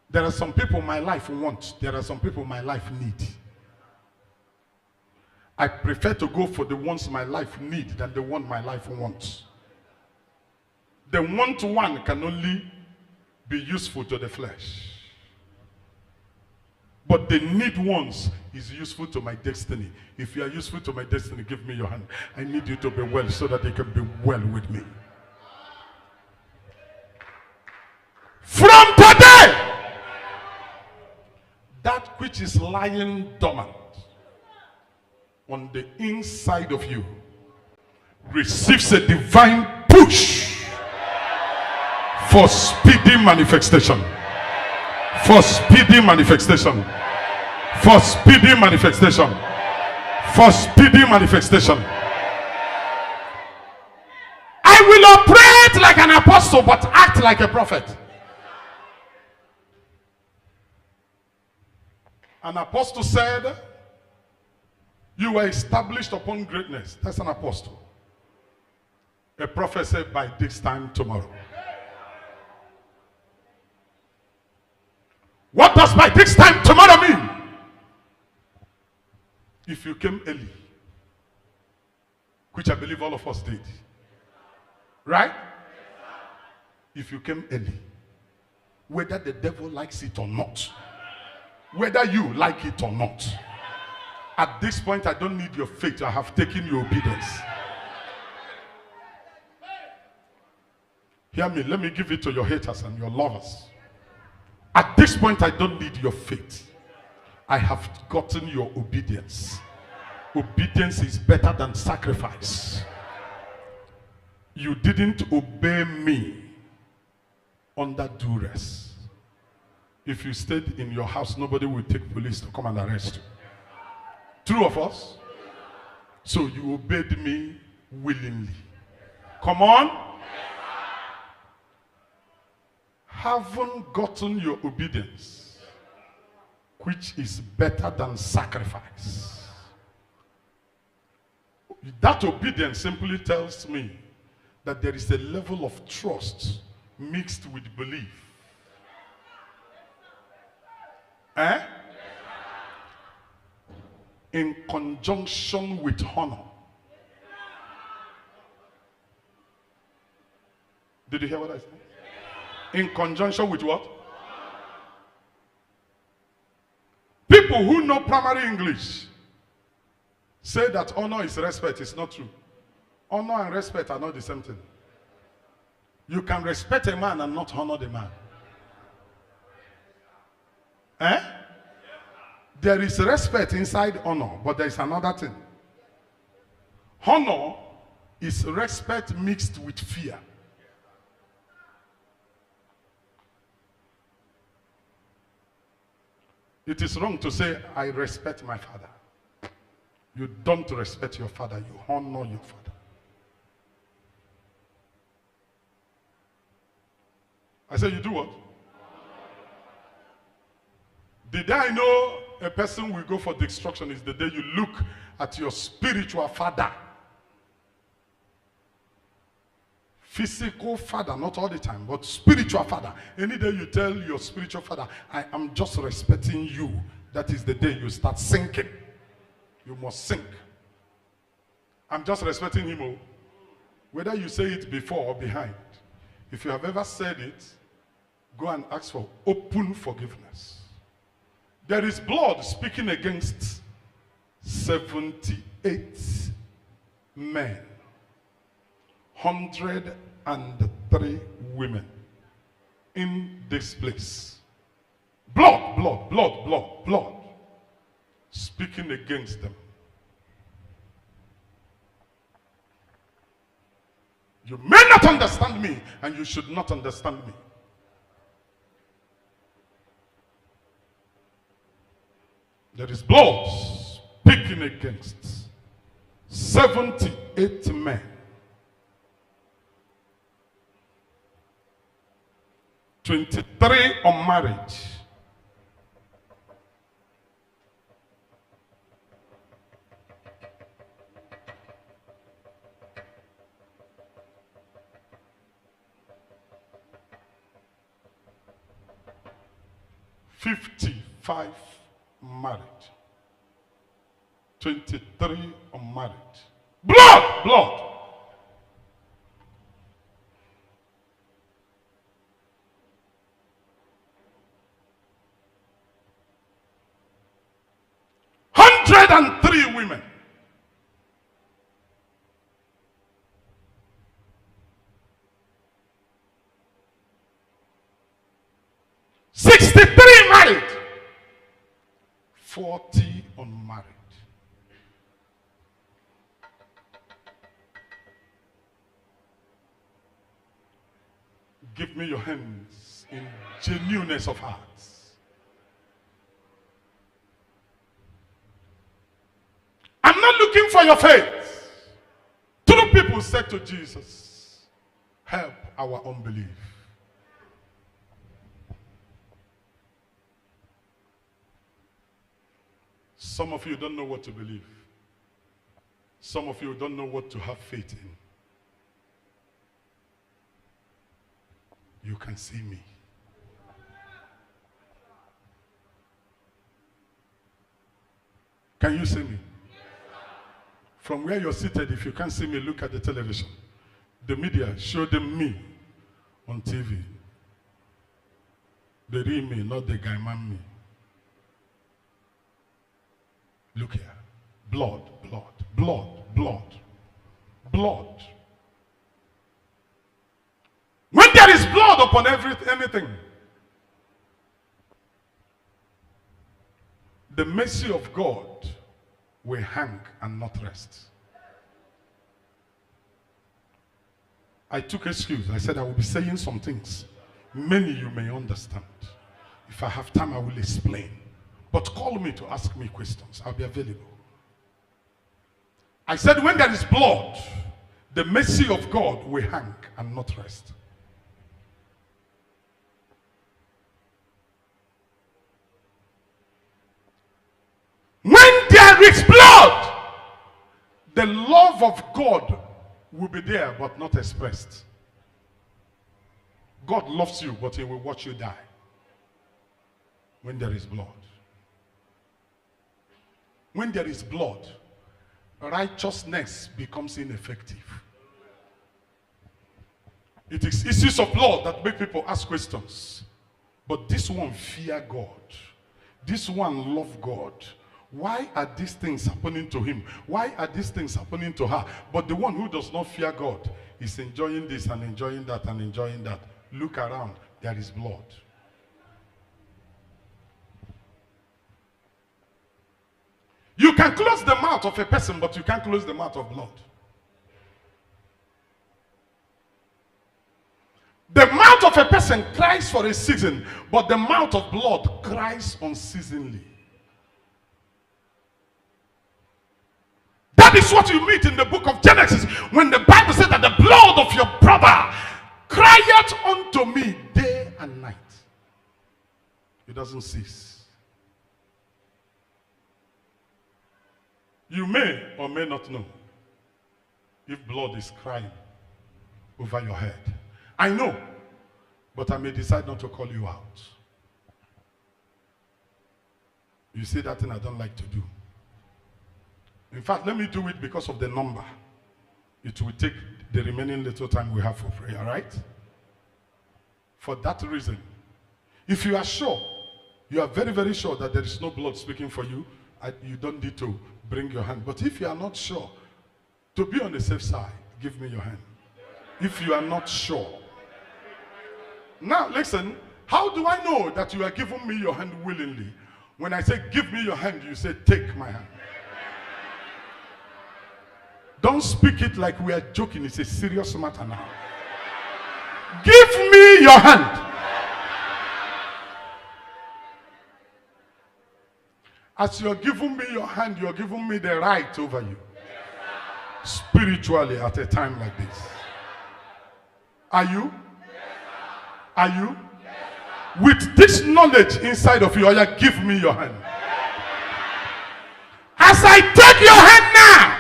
There are some people my life want. There are some people my life need. I prefer to go for the ones my life need than the one my life wants. The one-to-one can only be useful to the flesh. But the need ones is useful to my destiny. If you are useful to my destiny, give me your hand. I need you to be well so that you can be well with me. From today, that which is lying dormant on the inside of you receives a divine push for speedy manifestation. For speedy manifestation. For speedy manifestation. For speedy manifestation. I will operate like an apostle but act like a prophet. An apostle said, you were established upon greatness. That's an apostle. A prophet said, by this time tomorrow. What does by this time tomorrow mean? If you came early, which I believe all of us did, right? If you came early, whether the devil likes it or not, whether you like it or not, at this point I don't need your faith. I have taken your obedience. Hear me, let me give it to your haters and your lovers. At this point I don't need your faith. I have gotten your obedience. Obedience is better than sacrifice. You didn't obey me under duress. If you stayed in your house, nobody will take police to come and arrest you. True of us? So you obeyed me willingly. Come on. Haven't gotten your obedience, which is better than sacrifice. That obedience simply tells me that there is a level of trust mixed with belief. In conjunction with honor. Did you hear what I said? In conjunction with what? People who know primary English say that honor is respect. It's not true. Honor and respect are not the same thing. You can respect a man and not honor the man. There is respect inside honor, but there is another thing. Honor is respect mixed with fear. It is wrong to say, I respect my father. You don't respect your father, you honor your father. I said, you do what? Did I know a person will go for destruction is the day you look at your spiritual father? Physical father, not all the time, but spiritual father. Any day you tell your spiritual father, I am just respecting you, that is the day you start sinking. You must sink. I'm just respecting him. Oh. Whether you say it before or behind. If you have ever said it, go and ask for open forgiveness. There is blood speaking against 78 men. 103 women in this place. Blood, blood, blood, blood, blood speaking against them. You may not understand me, and you should not understand me. There is blood speaking against 78 men. 23 unmarried. $55 married. 23 unmarried. Blood! Blood! And 3 women. $63 married. 40 unmarried. Give me your hands in genuineness of hearts. I'm not looking for your faith. 2 people said to Jesus, help our unbelief. Some of you don't know what to believe. Some of you don't know what to have faith in. You can see me. Can you see me? From where you're seated, if you can't see me, look at the television. The media show them me on TV. The real me, not the guy man me. Look here. Blood, blood, blood, blood, blood. When there is blood upon anything, the mercy of God will hang and not rest. I took excuse. I said I will be saying some things. Many you may understand. If I have time, I will explain. But call me to ask me questions. I'll be available. I said when there is blood, the mercy of God will hang and not rest. When there is blood, the love of God will be there but not expressed. God loves you, but he will watch you die when there is blood. When there is blood, righteousness becomes ineffective. It is issues of blood that make people ask questions. But this one fear God. This one love God. Why are these things happening to him? Why are these things happening to her? But the one who does not fear God is enjoying this and enjoying that and enjoying that. Look around, there is blood. You can close the mouth of a person, but you can't close the mouth of blood. The mouth of a person cries for a season, but the mouth of blood cries unceasingly. That is what you meet in the book of Genesis, when the Bible said that the blood of your brother crieth unto me day and night. It doesn't cease. You may or may not know if blood is crying over your head. I know, but I may decide not to call you out. You see that thing I don't like to do. In fact, let me do it because of the number. It will take the remaining little time we have for prayer, right? For that reason, if you are sure, you are very, very sure that there is no blood speaking for you, you don't need to bring your hand. But if you are not sure, to be on the safe side, give me your hand. If you are not sure. Now, listen, how do I know that you are giving me your hand willingly? When I say give me your hand, you say take my hand. Don't speak it like we are joking. It's a serious matter now. Give me your hand. As you're giving me your hand, you're giving me the right over you. Spiritually at a time like this. Are you? Are you? With this knowledge inside of you, Oya, give me your hand. As I take your hand now,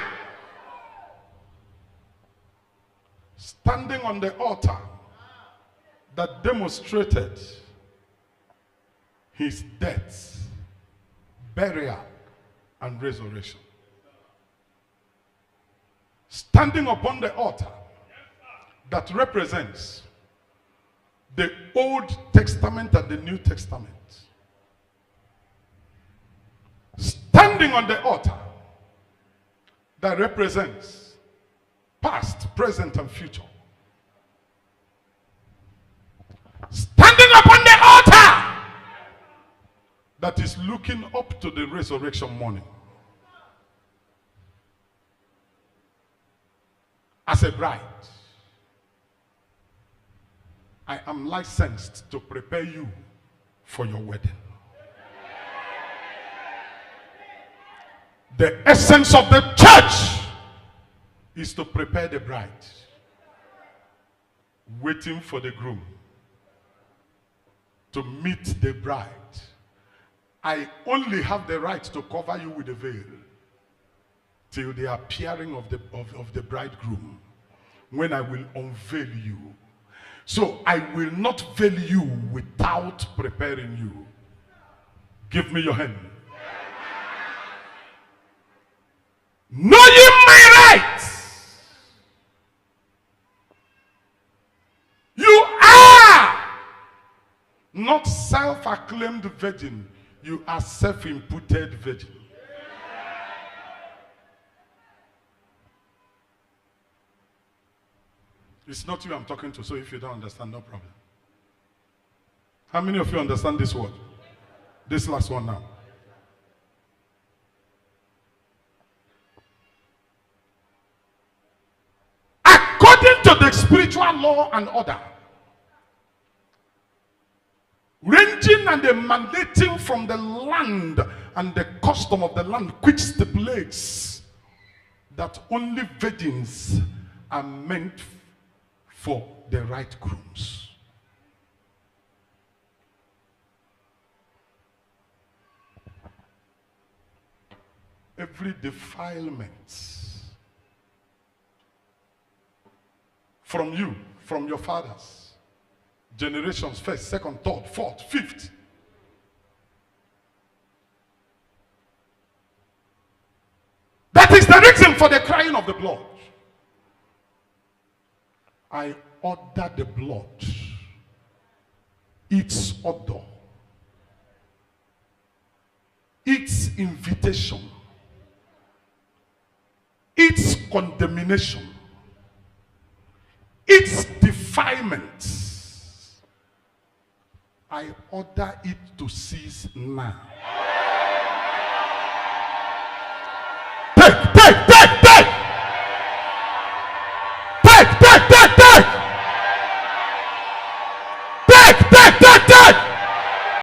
standing on the altar that demonstrated his death, burial, and resurrection. Standing upon the altar that represents the Old Testament and the New Testament. Standing on the altar that represents past, present, and future. Standing upon the altar that is looking up to the resurrection morning. As a bride, I am licensed to prepare you for your wedding. The essence of the church is to prepare the bride, waiting for the groom to meet the bride. I only have the right to cover you with a veil till the appearing of the bridegroom, when I will unveil you. So I will not veil you without preparing you. Give me your hand. Knowing my rights, you are not self-acclaimed virgin, you are self-imputed virgin. It's not you I'm talking to, so if you don't understand, no problem. How many of you understand this word? This last one now. According to the spiritual law and order, ranging and emanating from the land and the custom of the land, which stipulates that only virgins are meant for the right grooms. Every defilement from you, from your fathers, generations, first, second, third, fourth, fifth, that is the reason for the crying of the blood. I order the blood, its odor, its invitation, its condemnation, its defilement. I order it to cease now.